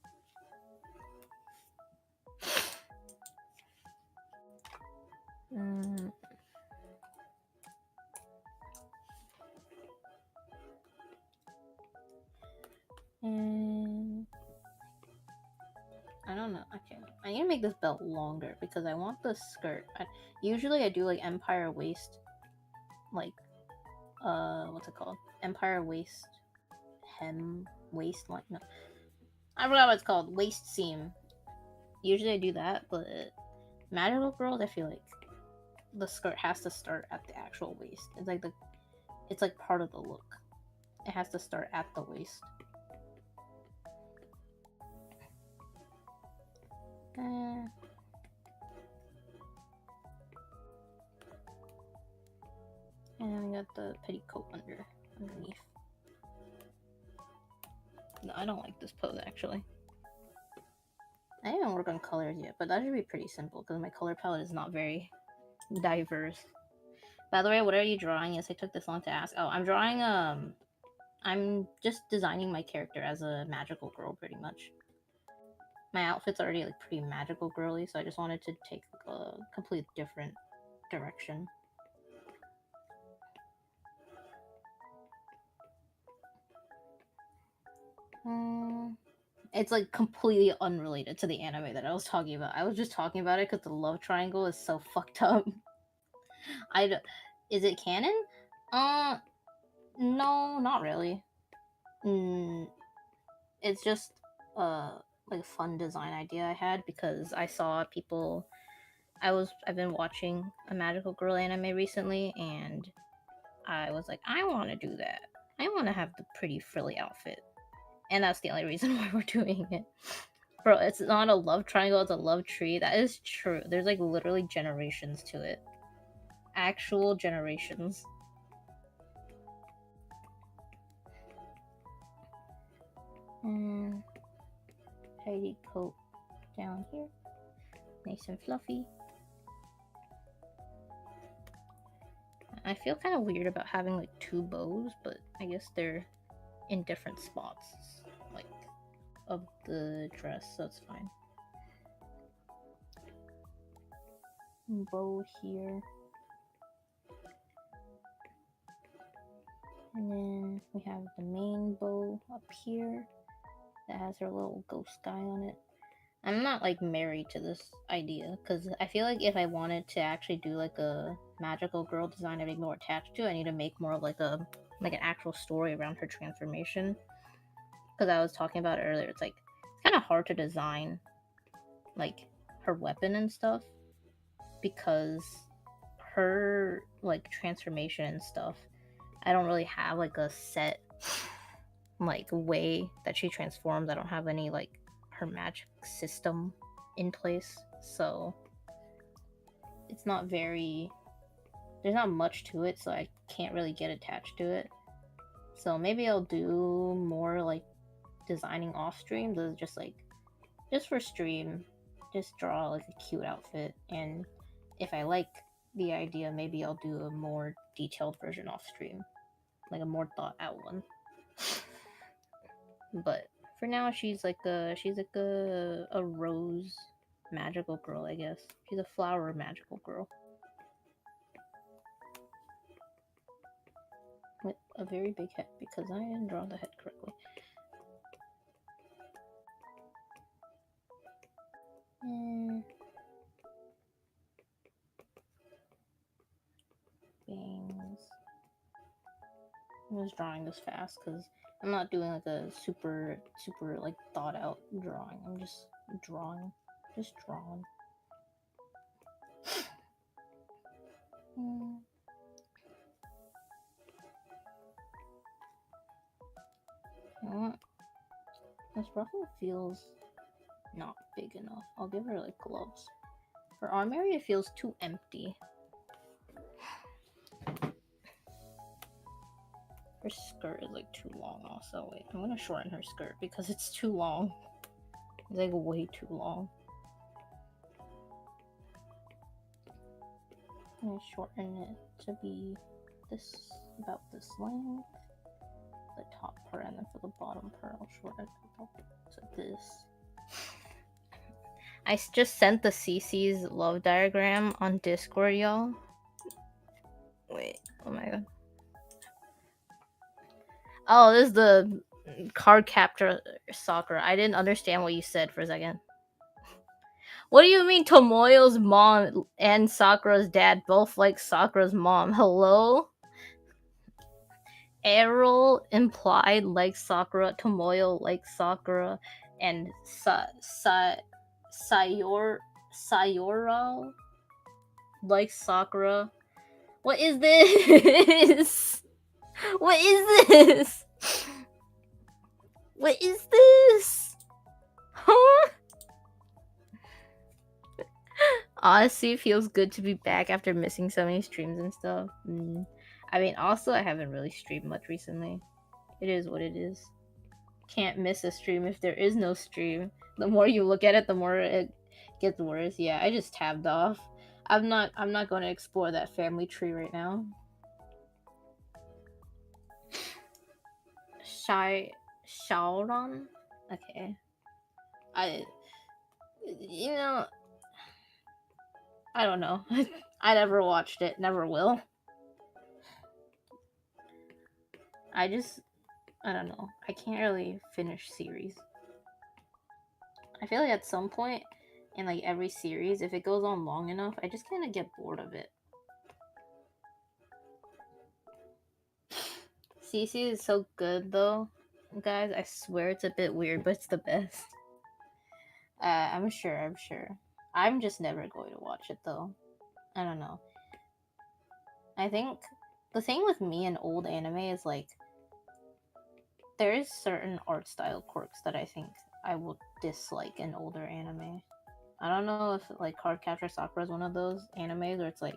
And I don't know. Okay, I need to make this belt longer because I want the skirt. Usually I do like empire waist, like what's it called? Empire waist, hem waistline. No, I forgot what it's called. Waist seam. Usually I do that, but Magical Girls, I feel like the skirt has to start at the actual waist. It's like part of the look. It has to start at the waist. And then we got the petticoat underneath. No, I don't like this pose actually. I didn't work on colors yet, but that should be pretty simple because my color palette is not very diverse. By the way, what are you drawing? Yes, I took this long to ask. Oh, I'm drawing I'm just designing my character as a magical girl pretty much. My outfit's already like pretty magical girly, so I just wanted to take a complete different direction. It's like completely unrelated to the anime that I was talking about. I was just talking about it because the love triangle is so fucked up. Is it canon? No, not really. It's just like a fun design idea I had because I saw people. I've been watching a magical girl anime recently, and I was like, I want to do that. I want to have the pretty frilly outfit, and that's the only reason why we're doing it. Bro, it's not a love triangle, it's a love tree. That is true. There's like literally generations to it. Actual generations. And tidy coat down here. Nice and fluffy. I feel kind of weird about having like two bows, but I guess they're in different spots, like, of the dress, so it's fine. Bow here. And then we have the main bow up here that has her little ghost guy on it. I'm not like married to this idea because I feel like if I wanted to actually do like a magical girl design I'd be more attached to, I need to make more of like an actual story around her transformation. Because I was talking about it earlier, it's like it's kind of hard to design like her weapon and stuff because her like transformation and stuff, I don't really have like a set like way that she transforms. I don't have any like her magic system in place, so it's not very, there's not much to it, so I can't really get attached to it. So maybe I'll do more like designing off streams, as just like just for stream, just draw like a cute outfit, and if I like the idea, maybe I'll do a more detailed version off stream, like a more thought out one. But for now, she's like a rose magical girl, I guess. She's a flower magical girl with a very big head because I didn't draw the head correctly. Bangs. I'm just drawing this fast because I'm not doing like a super like thought out drawing. I'm just drawing. You know what? This ruffle feels not big enough. I'll give her like gloves. Her arm area feels too empty. Her skirt is like too long also. Wait, I'm gonna shorten her skirt because it's too long. It's like way too long. I'm gonna shorten it to be this, about this length. The top part, and then for the bottom part I'll shorten it up to this. I just sent the CC's love diagram on Discord, y'all. Wait, oh my god. Oh, this is the card capture Sakura. I didn't understand what you said for a second. What do you mean Tomoyo's mom and Sakura's dad both like Sakura's mom? Hello? Errol implied like Sakura, Tomoyo like Sakura, and Sayoro like Sakura. What is this? What is this? What is this? Huh? Honestly, it feels good to be back after missing so many streams and stuff. I mean, also, I haven't really streamed much recently. It is what it is. Can't miss a stream if there is no stream. The more you look at it, the more it gets worse. Yeah, I just tabbed off. I'm not going to explore that family tree right now. Shaoran? Okay. You know, I don't know. I never watched it, never will. I don't know. I can't really finish series. I feel like at some point in like every series, if it goes on long enough, I just kind of get bored of it. CC is so good though, guys. I swear it's a bit weird, but it's the best. I'm sure. I'm just never going to watch it though. I don't know. I think the thing with me and old anime is like there is certain art style quirks that I think I would dislike in older anime. I don't know if like Card Capture Sakura is one of those animes where it's like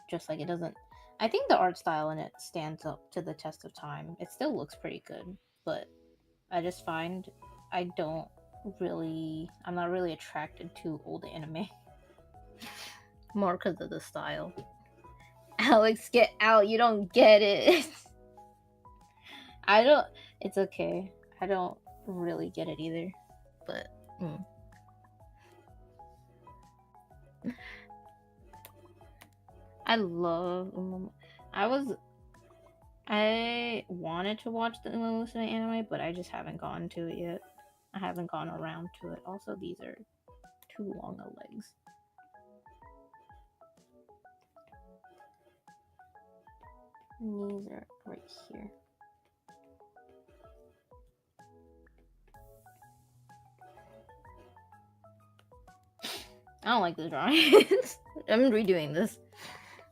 just like it doesn't. I think the art style in it stands up to the test of time. It still looks pretty good, but I just find I'm not really attracted to old anime. More because of the style. Alex, get out. You don't get it. I don't. It's okay. I don't really get it either. But. I love I wanted to watch the Uma Musume anime, but I just haven't gone to it yet. I haven't gone around to it. Also, these are too long of legs. These are right here. I don't like the drawings. I'm redoing this.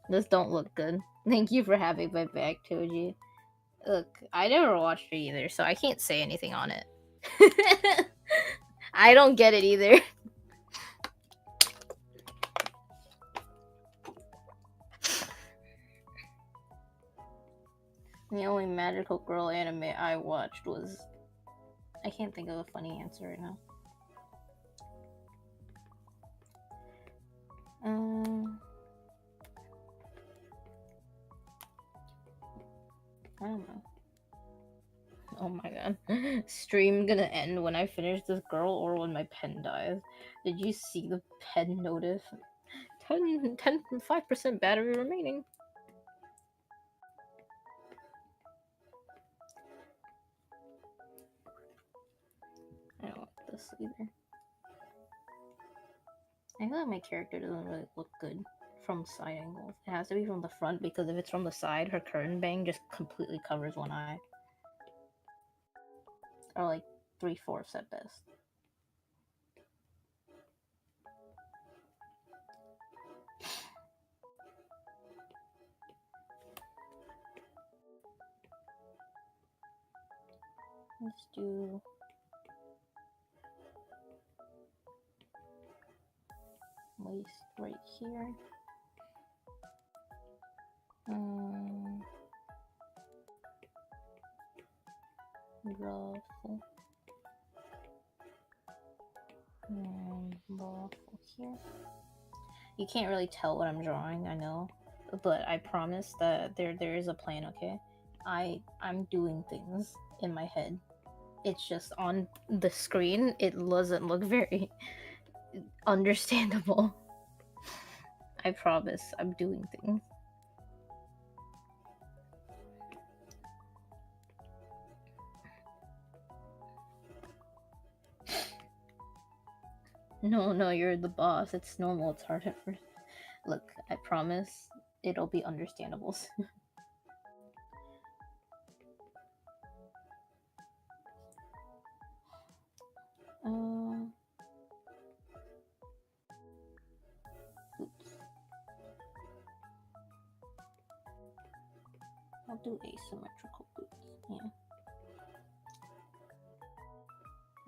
This don't look good. Thank you for having my back, Toji. Look, I never watched it either, so I can't say anything on it. I don't get it either. The only magical girl anime I watched was... I can't think of a funny answer right now. I don't know. Oh my god. Stream gonna end when I finish this girl or when my pen dies. Did you see the pen notice? 5% battery remaining. I don't like this either. I feel like my character doesn't really look good from side angles. It has to be from the front because if it's from the side, her curtain bang just completely covers one eye. Or like 3/4 at best. Let's do waist right here. Ruffle. And ruffle here. You can't really tell what I'm drawing, I know. But I promise that there is a plan, okay? I'm doing things in my head. It's just on the screen, it doesn't look very understandable. I promise, I'm doing things. No, you're the boss. It's normal, it's hard at first. Look, I promise it'll be understandable soon. Oops. I'll do asymmetrical boots, yeah.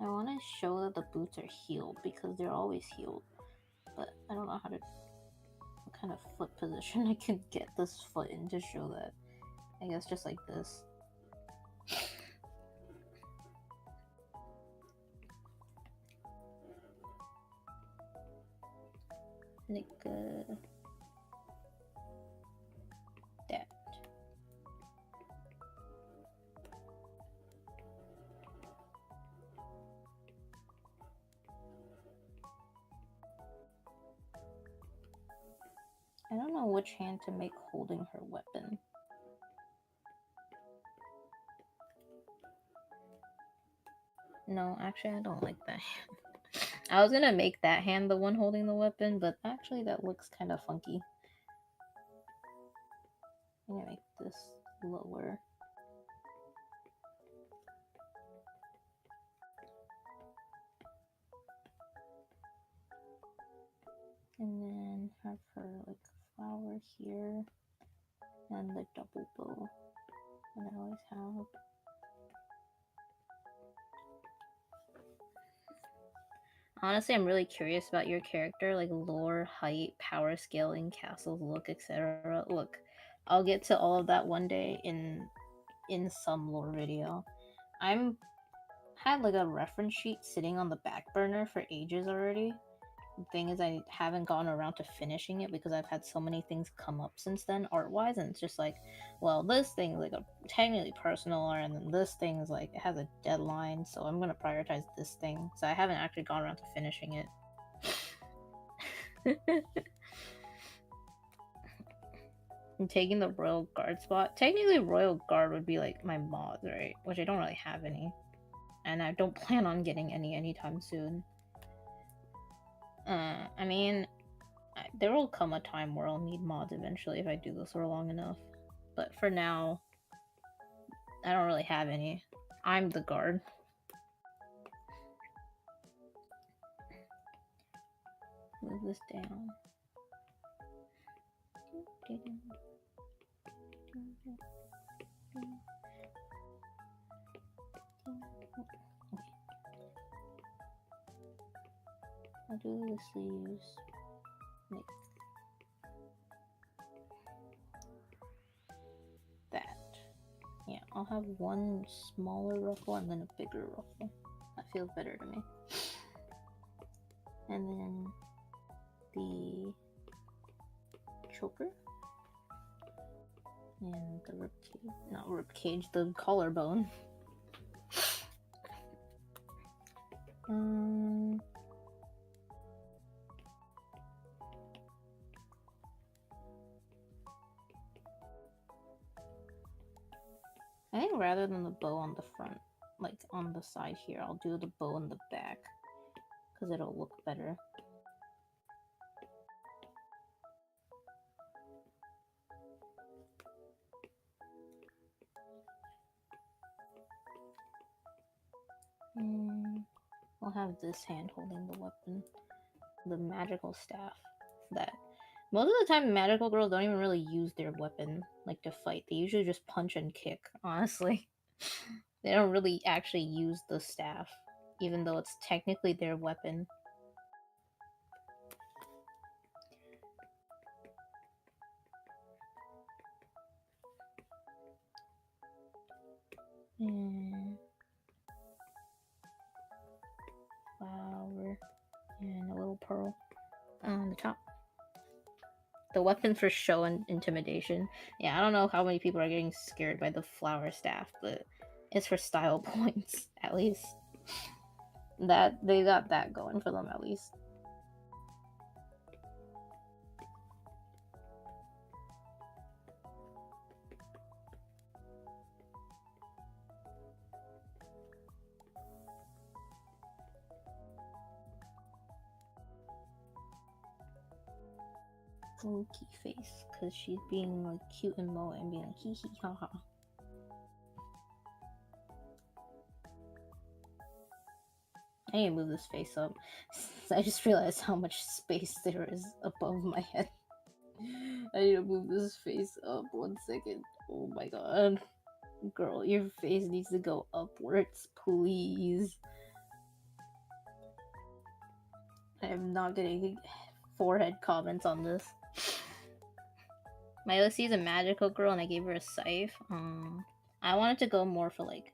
I want to show that the boots are heeled because they're always heeled, but I don't know how to, what kind of foot position I can get this foot in to show that. I guess just like this. Like that. I don't know which hand to make holding her weapon. No, actually I don't like that hand. I was gonna make that hand the one holding the weapon, but actually that looks kind of funky. I'm gonna make this lower. And then have her like flower here and the double bow that I always have. Honestly, I'm really curious about your character, like lore, height, power scaling, castles, look, etc. Look, I'll get to all of that one day in some lore video. I'm had like a reference sheet sitting on the back burner for ages already, thing is I haven't gotten around to finishing it because I've had so many things come up since then art-wise, and it's just like, well, this thing is like a technically personal art, and then this thing is like it has a deadline, so I'm gonna prioritize this thing. So I haven't actually gone around to finishing it. I'm taking the Royal Guard spot. Technically, Royal Guard would be like my mod, right? Which I don't really have any, and I don't plan on getting any anytime soon. I mean, there will come a time where I'll need mods eventually if I do this for long enough. But for now, I don't really have any. I'm the guard. Move this down. I'll do the sleeves. Like that. Yeah, I'll have one smaller ruffle and then a bigger ruffle. That feels better to me. And then the choker. And the ribcage. Not ribcage, the collarbone. I think rather than the bow on the front, like on the side here, I'll do the bow on the back because it'll look better. I'll have this hand holding the weapon, the magical staff. That most of the time, magical girls don't even really use their weapon like to fight. They usually just punch and kick. Honestly, they don't really actually use the staff, even though it's technically their weapon. Flower and a little pearl on the top. The weapon for show and intimidation. Yeah, I don't know how many people are getting scared by the flower staff, but it's for style points, at least. That they got that going for them, at least. Funky face, because she's being like cute and moe and being like hee hee ha ha. I need to move this face up. I just realized how much space there is above my head. I need to move this face up 1 second. Oh my god. Girl, your face needs to go upwards, please. I am not getting forehead comments on this. My OC is a magical girl and I gave her a scythe. I wanted to go more for like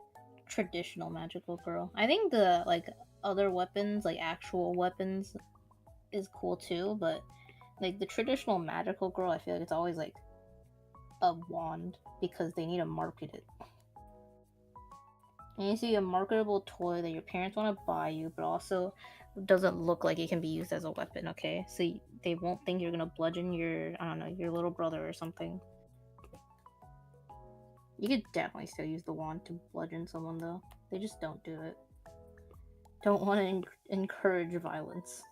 traditional magical girl. I think the like other weapons, like actual weapons, is cool too, but like the traditional magical girl, I feel like it's always like a wand because they need to market it. And you see a marketable toy that your parents want to buy you, but also doesn't look like it can be used as a weapon, okay? So they won't think you're gonna bludgeon your, I don't know, your little brother or something. You could definitely still use the wand to bludgeon someone, though. They just don't do it. Don't want to encourage violence.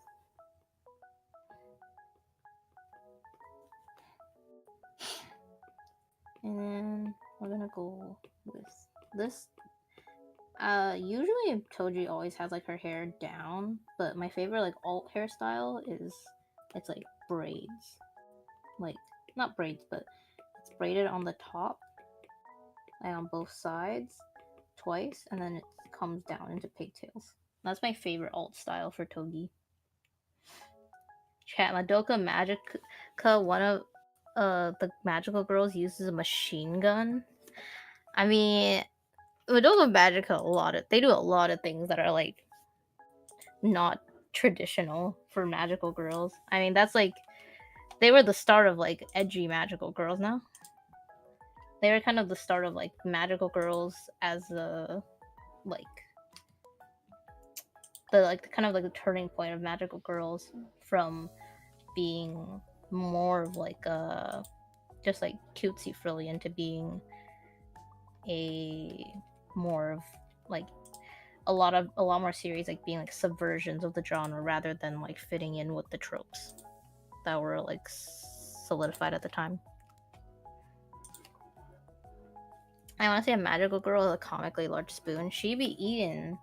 And then we're gonna go with this. Usually Toji always has like her hair down, but my favorite like alt hairstyle is it's like braids. Like, not braids, but it's braided on the top and on both sides twice, and then it comes down into pigtails. That's my favorite alt style for Togi. Chat, Madoka Magica, one of the magical girls uses a machine gun. I mean, Madoka Magica, they do a lot of things that are like not traditional for magical girls. I mean, that's like they were the start of like edgy magical girls. Now they were kind of the start of like magical girls as a like the like kind of like the turning point of magical girls from being more of like a just like cutesy frilly into being a more of like a lot more series like being like subversions of the genre rather than like fitting in with the tropes that were like solidified at the time. I want to say a magical girl with a comically large spoon. She be eating.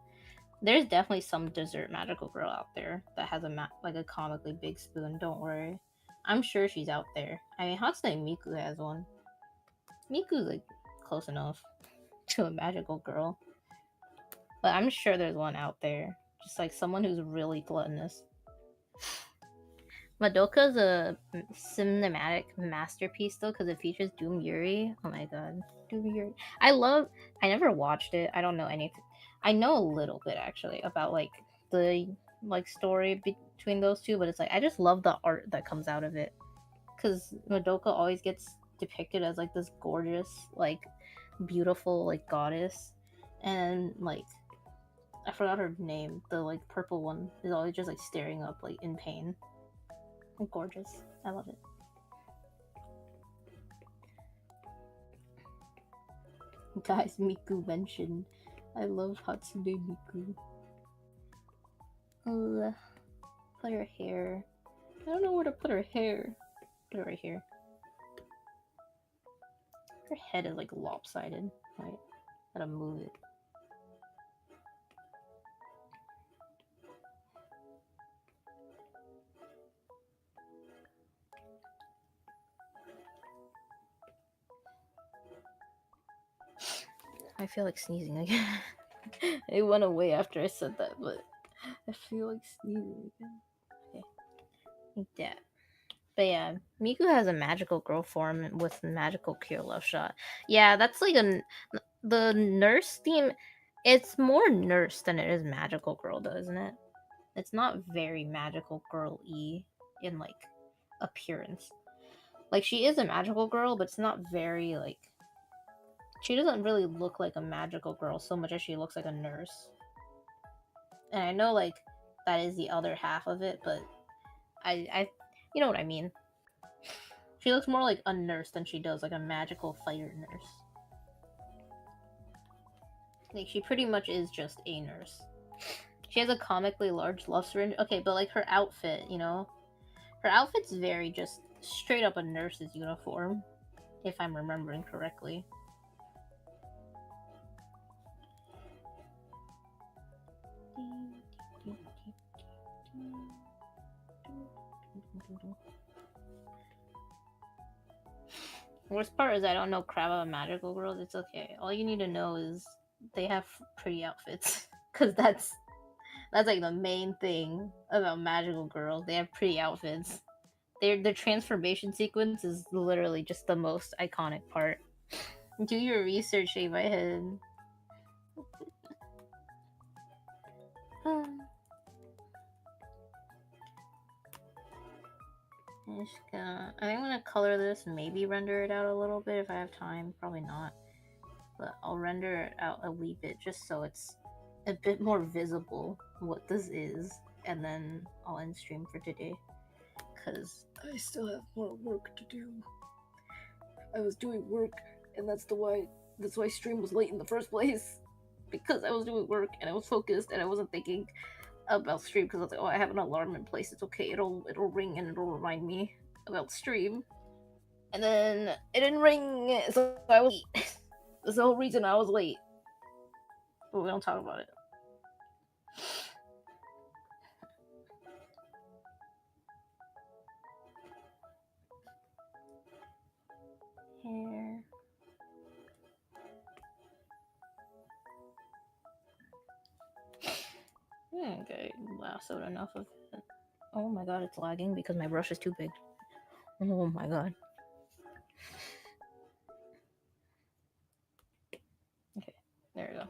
There's definitely some dessert magical girl out there that has like a comically big spoon. Don't worry, I'm sure she's out there. I mean, Hatsune Miku has one. Miku's like close enough to a magical girl, but I'm sure there's one out there. Just like someone who's really gluttonous. Madoka's a cinematic masterpiece though, because it features Doom Yuri. Oh my god, Doom Yuri! I never watched it. I don't know anything. I know a little bit actually about like the like story between those two, but it's like I just love the art that comes out of it. Because Madoka always gets depicted as like this gorgeous, like beautiful, like goddess, and like I forgot her name. The like purple one is always just like staring up, like in pain. Gorgeous. I love it. Guys, Miku mentioned. I love Hatsune Miku. Put her hair. I don't know where to put her hair. Put it right here. Her head is like lopsided. Right? Gotta move it. I feel like sneezing again. It went away after I said that, but I feel like sneezing again. Okay. Like that. But yeah, Miku has a magical girl form with magical cure love shot. Yeah, that's like the nurse theme. It's more nurse than it is magical girl, though, isn't it? It's not very magical girl-y in like appearance. Like she is a magical girl, but it's not very like she doesn't really look like a magical girl so much as she looks like a nurse. And I know like that is the other half of it, but I you know what I mean. She looks more like a nurse than she does like a magical fighter nurse. Like she pretty much is just a nurse. She has a comically large love syringe. Okay, but like her outfit, you know, her outfit's very just straight up a nurse's uniform, if I'm remembering correctly. Worst part is I don't know crap about magical girls. It's okay. All you need to know is they have pretty outfits, because that's like the main thing about magical girls. They have pretty outfits. Their transformation sequence is literally just the most iconic part. Do your research, shake my head. I think I'm gonna color this, maybe render it out a little bit if I have time. Probably not, but I'll render it out a wee bit just so it's a bit more visible what this is, and then I'll end stream for today because I still have more work to do. I was doing work, and that's why stream was late in the first place, because I was doing work and I was focused and I wasn't thinking about stream because I was like, oh, I have an alarm in place. It's okay. It'll ring and it'll remind me about stream. And then it didn't ring, so I was late. That's the whole reason I was late. But we don't talk about it. Hair. Okay, lassoed enough of it. Oh my god, it's lagging because my brush is too big. Oh my god. Okay, there we go.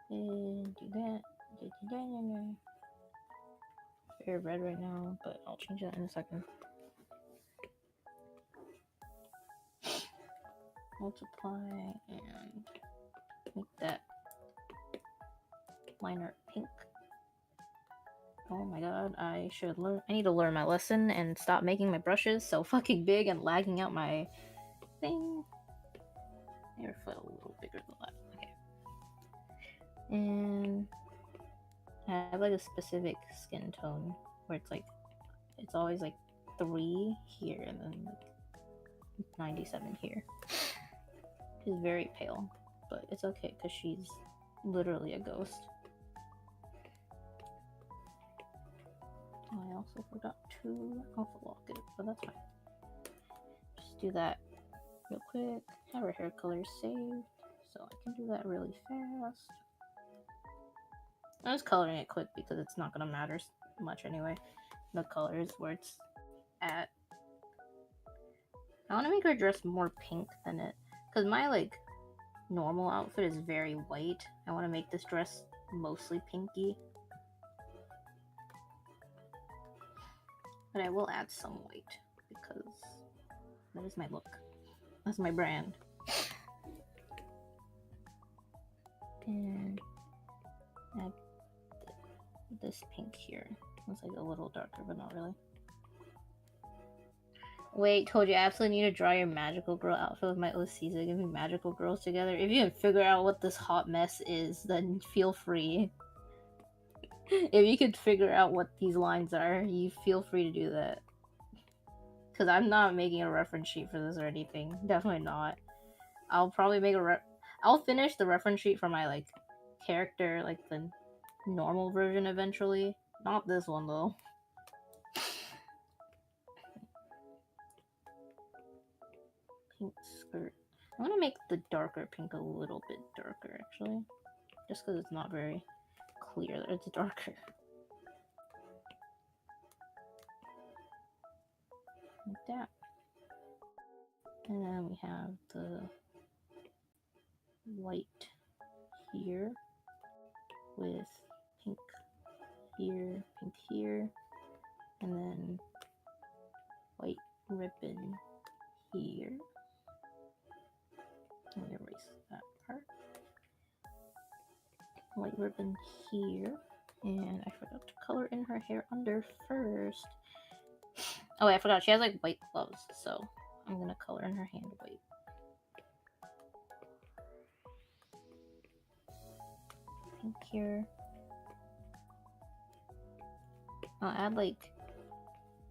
And do that. Very red right now, but I'll change that in a second. Multiply and make that liner pink. Oh my god, I need to learn my lesson and stop making my brushes so fucking big and lagging out my thing. Your foot a little bigger than that. Okay. And I have like a specific skin tone where it's always like 3 here and then like 97 here. She's very pale, but it's okay because she's literally a ghost. I also forgot to alpha lock it, but that's fine. Just do that real quick. Have her hair color saved, so I can do that really fast. I'm just coloring it quick because it's not gonna matter much anyway. The color is where it's at. I want to make her dress more pink than it, because my like normal outfit is very white. I want to make this dress mostly pinky. But I will add some white because that is my look. That's my brand. And add this pink here. It's like a little darker, but not really. Wait, Toji, I absolutely need to draw your magical girl outfit with my OCs. Give me magical girls together. If you can figure out what this hot mess is, then feel free. If you could figure out what these lines are, you feel free to do that. Because I'm not making a reference sheet for this or anything. Definitely not. I'll probably make I'll finish the reference sheet for my like character, like the normal version eventually. Not this one though. Pink skirt. I want to make the darker pink a little bit darker actually. Just because it's not very clear that it's darker. Like that. And then we have the white here with pink here, and then white ribbon here. Let me erase that part. White ribbon here, and I forgot to color in her hair under first. Oh, wait, I forgot. She has like white gloves, so I'm gonna color in her hand white. Pink here. I'll add like,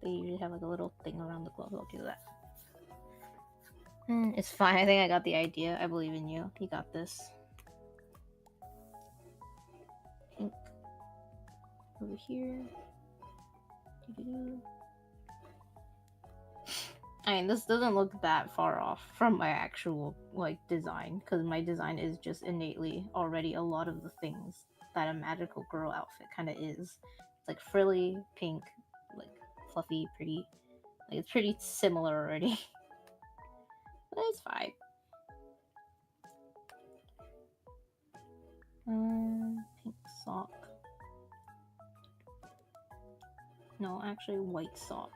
they usually have like a little thing around the glove. I'll do that. It's fine. I think I got the idea. I believe in you. You got this. Pink over here. I mean, this doesn't look that far off from my actual like design, because my design is just innately already a lot of the things that a magical girl outfit kind of is. It's like frilly, pink, like fluffy, pretty. Like it's pretty similar already. But it's fine. Pink sock. No, actually white sock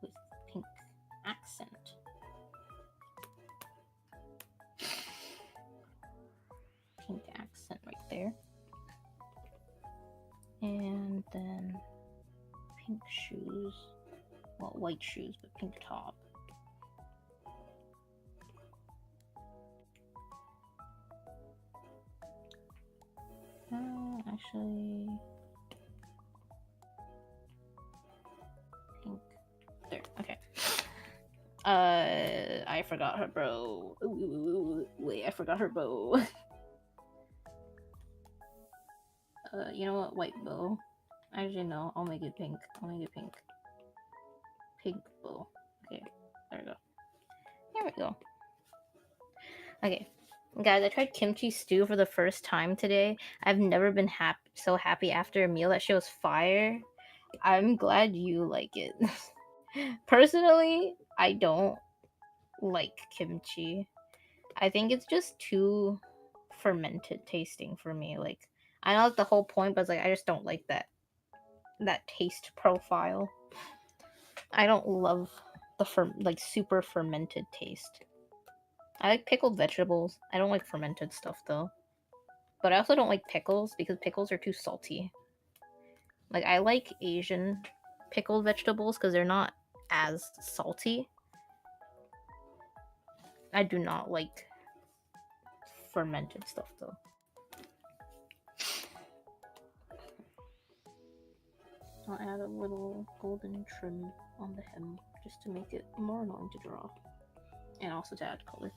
with pink accent. Pink accent right there. And then pink shoes. Well, white shoes, but pink top. Actually, pink. There. Okay. I forgot her bow. Wait, I forgot her bow. You know what? White bow. Actually, no. I'll make it pink. I'll make it pink. Pink bow. Okay. There we go. There we go. Okay. Guys, I tried kimchi stew for the first time today. I've never been so happy after a meal. That shit was fire. I'm glad you like it. Personally, I don't like kimchi. I think it's just too fermented tasting for me. Like I know that's the whole point, but it's like I just don't like that taste profile. I don't love the like super fermented taste. I like pickled vegetables. I don't like fermented stuff though. But I also don't like pickles because pickles are too salty. Like I like Asian pickled vegetables because they're not as salty. I do not like fermented stuff though. I'll add a little golden trim on the hem just to make it more annoying to draw. And also to add color.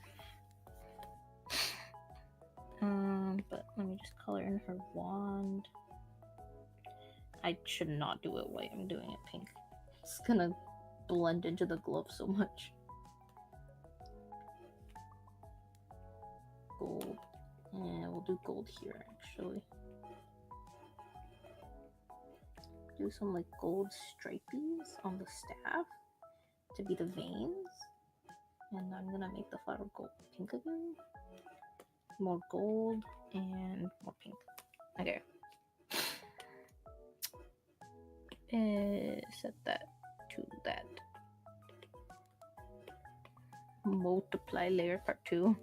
But let me just color in her wand. I should not do it white, I'm doing it pink. It's gonna blend into the glove so much. Gold. And we'll do gold here actually. Do some like gold stripies on the staff to be the veins. And I'm gonna make the flower gold pink again. More gold and more pink. Okay. Set that to that. Multiply layer part 2.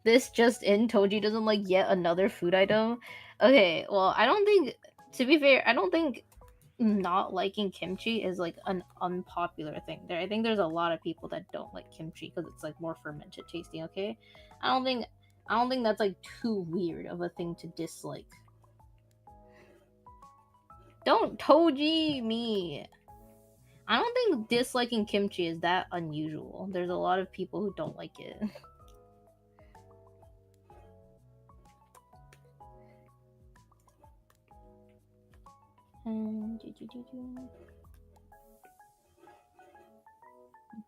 This just in, Toji doesn't like yet another food item. Okay, well, I don't think, to be fair, I don't think not liking kimchi is like an unpopular thing. I think there's a lot of people that don't like kimchi because it's like more fermented tasting. Okay, I don't think that's like too weird of a thing to dislike. Don't Toji me. I don't think disliking kimchi is that unusual. There's a lot of people who don't like it. And like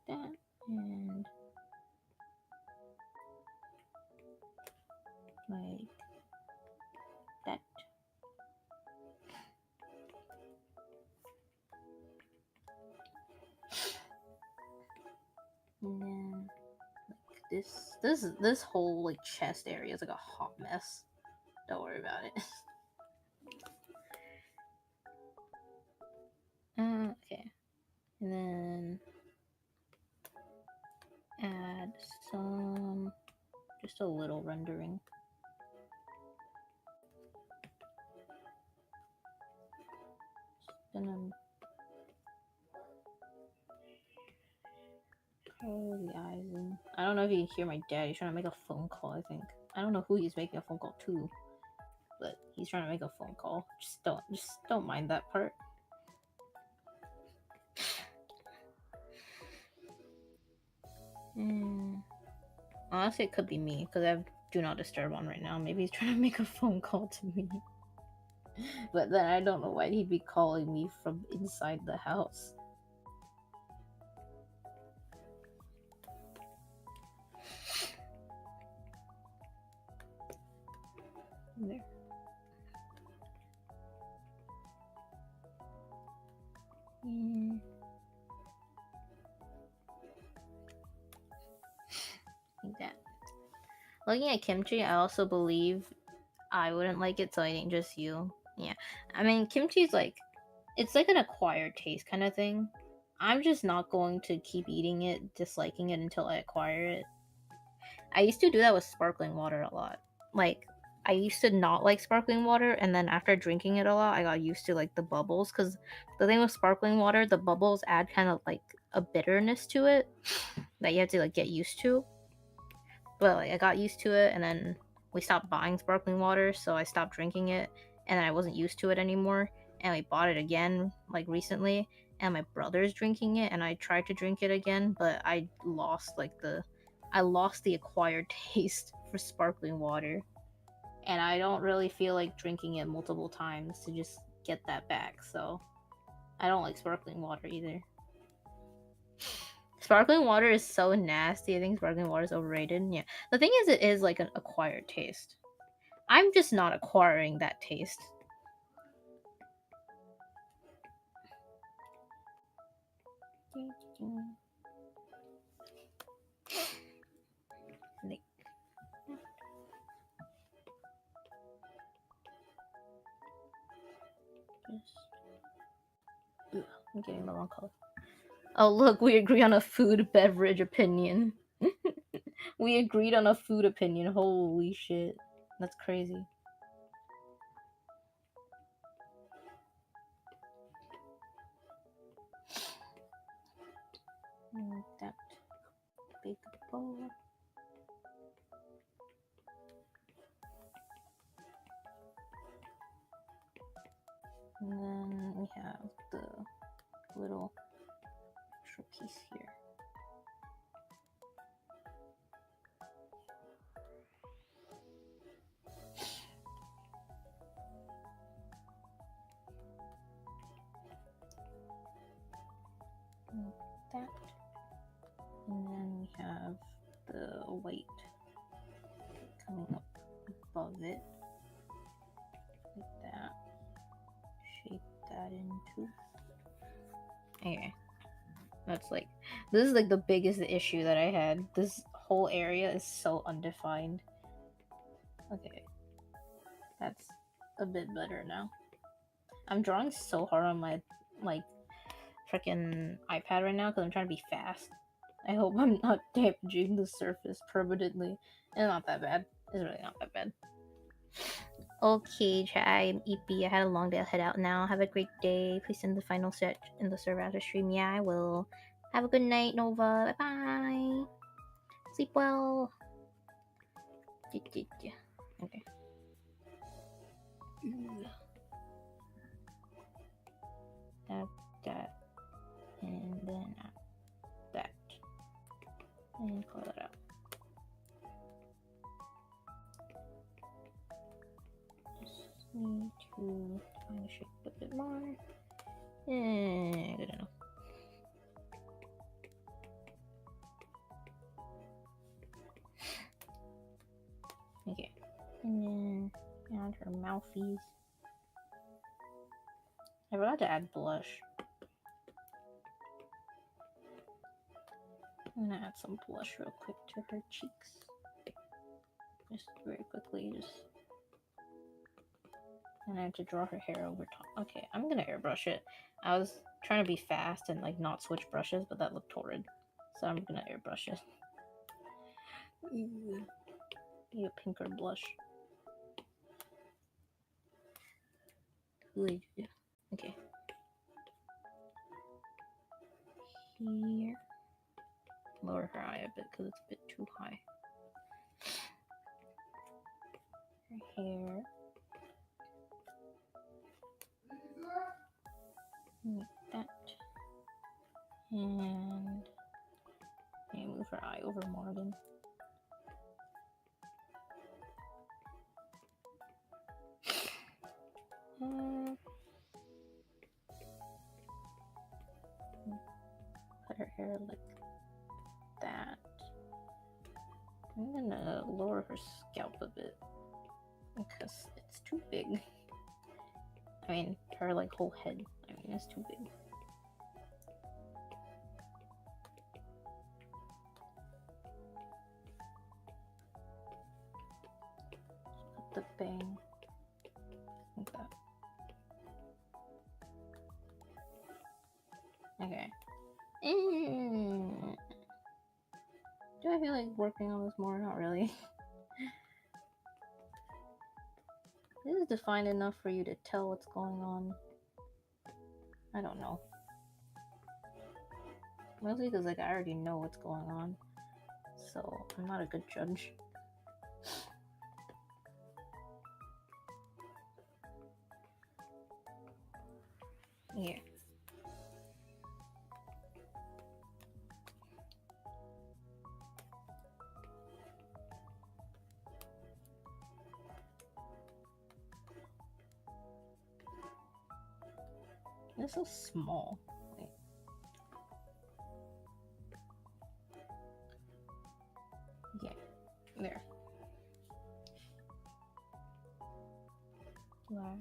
that, and like that. And then like this whole like chest area is like a hot mess. Don't worry about it. Okay, and then add some, just a little rendering. Just gonna color the eyes in. I don't know if you can hear my dad. He's trying to make a phone call. I think I don't know who he's making a phone call to, but he's trying to make a phone call. Just don't mind that part. Honestly, it could be me because I have do not disturb on right now. Maybe he's trying to make a phone call to me. But then I don't know why he'd be calling me from inside the house. There. Like that. Looking at kimchi, I also believe I wouldn't like it, so I think just you. Yeah. I mean, kimchi's like, it's like an acquired taste kind of thing. I'm just not going to keep eating it, disliking it until I acquire it. I used to do that with sparkling water a lot. Like, I used to not like sparkling water, and then after drinking it a lot, I got used to like the bubbles. Because the thing with sparkling water, the bubbles add kind of like a bitterness to it that you have to like get used to. But like I got used to it, and then we stopped buying sparkling water, so I stopped drinking it, and then I wasn't used to it anymore. And we bought it again like recently, and my brother's drinking it, and I tried to drink it again, but I lost the acquired taste for sparkling water. And I don't really feel like drinking it multiple times to just get that back, so I don't like sparkling water either. Sparkling water is so nasty. I think sparkling water is overrated. Yeah. The thing is, it is like an acquired taste. I'm just not acquiring that taste. darkest. Ugh, I'm getting the wrong color. Oh look, we agree on a food beverage opinion. We agreed on a food opinion. Holy shit. That's crazy. That big bowl. And then we have the little extra piece here. Like that. And then we have the white coming up above it. Like that. Shape that into. Okay. That's like, this is like the biggest issue that I had. This whole area is so undefined. Okay. That's a bit better now. I'm drawing so hard on my, like, freaking iPad right now because I'm trying to be fast. I hope I'm not damaging the surface permanently. It's not that bad. It's really not that bad. Okay, I'm EP. I had a long day. I'll head out now. Have a great day. Please send the final set in the server after stream. Yeah, I will. Have a good night, Nova. Bye-bye. Sleep well. Okay. That. And then that. And pull it out. Just need to find the shape a bit more. Good enough. Okay. And then add her mouthies. I forgot to add blush. I'm gonna add some blush real quick to her cheeks. Just very quickly, and I have to draw her hair over top. Okay, I'm gonna airbrush it. I was trying to be fast and like not switch brushes, but that looked horrid. So I'm gonna airbrush it. Need a pinker blush. Okay. Here. Lower her eye a bit because it's a bit too high. Her hair. Like that. And move her eye over Morgan. Put her hair like that. I'm gonna lower her scalp a bit because it's too big. I mean, her like whole head. I mean, it's too big. Just put the bang like that. Okay. Do I feel like working on this more? Not really. This is defined enough for you to tell what's going on. I don't know. Mostly because like I already know what's going on. So I'm not a good judge. Yeah. It's so small. Wait. Yeah. There. There we go.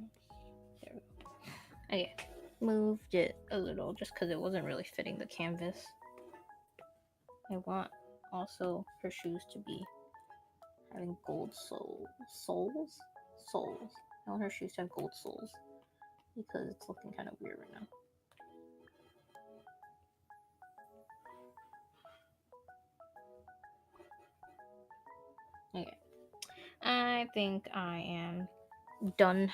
Okay. Moved it a little just because it wasn't really fitting the canvas. I want also her shoes to be having gold soles. I want her shoes to have gold soles. because it's looking kind of weird right now. Okay. I think I am done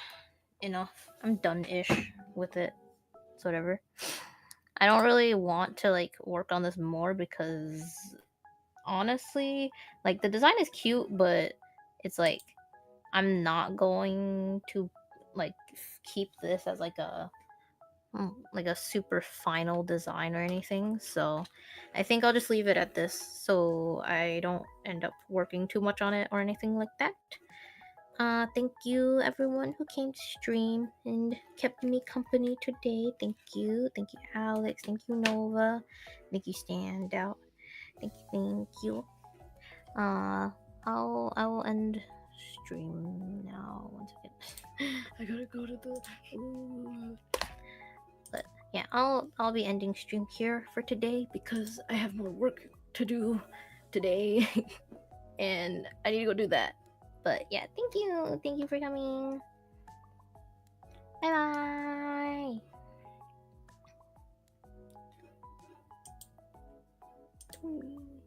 enough. I'm done-ish with it. So whatever. I don't really want to like work on this more because honestly, like the design is cute, but it's like I'm not going to like keep this as like a super final design or anything. So I think I'll just leave it at this so I don't end up working too much on it or anything like that. Thank you everyone who came to stream and kept me company today. Thank you Alex, thank you Nova, thank you Standout, thank you. I will end stream now. One second. I gotta go to the. But yeah, I'll be ending stream here for today because I have more work to do today, and I need to go do that. But yeah, thank you for coming. Bye bye.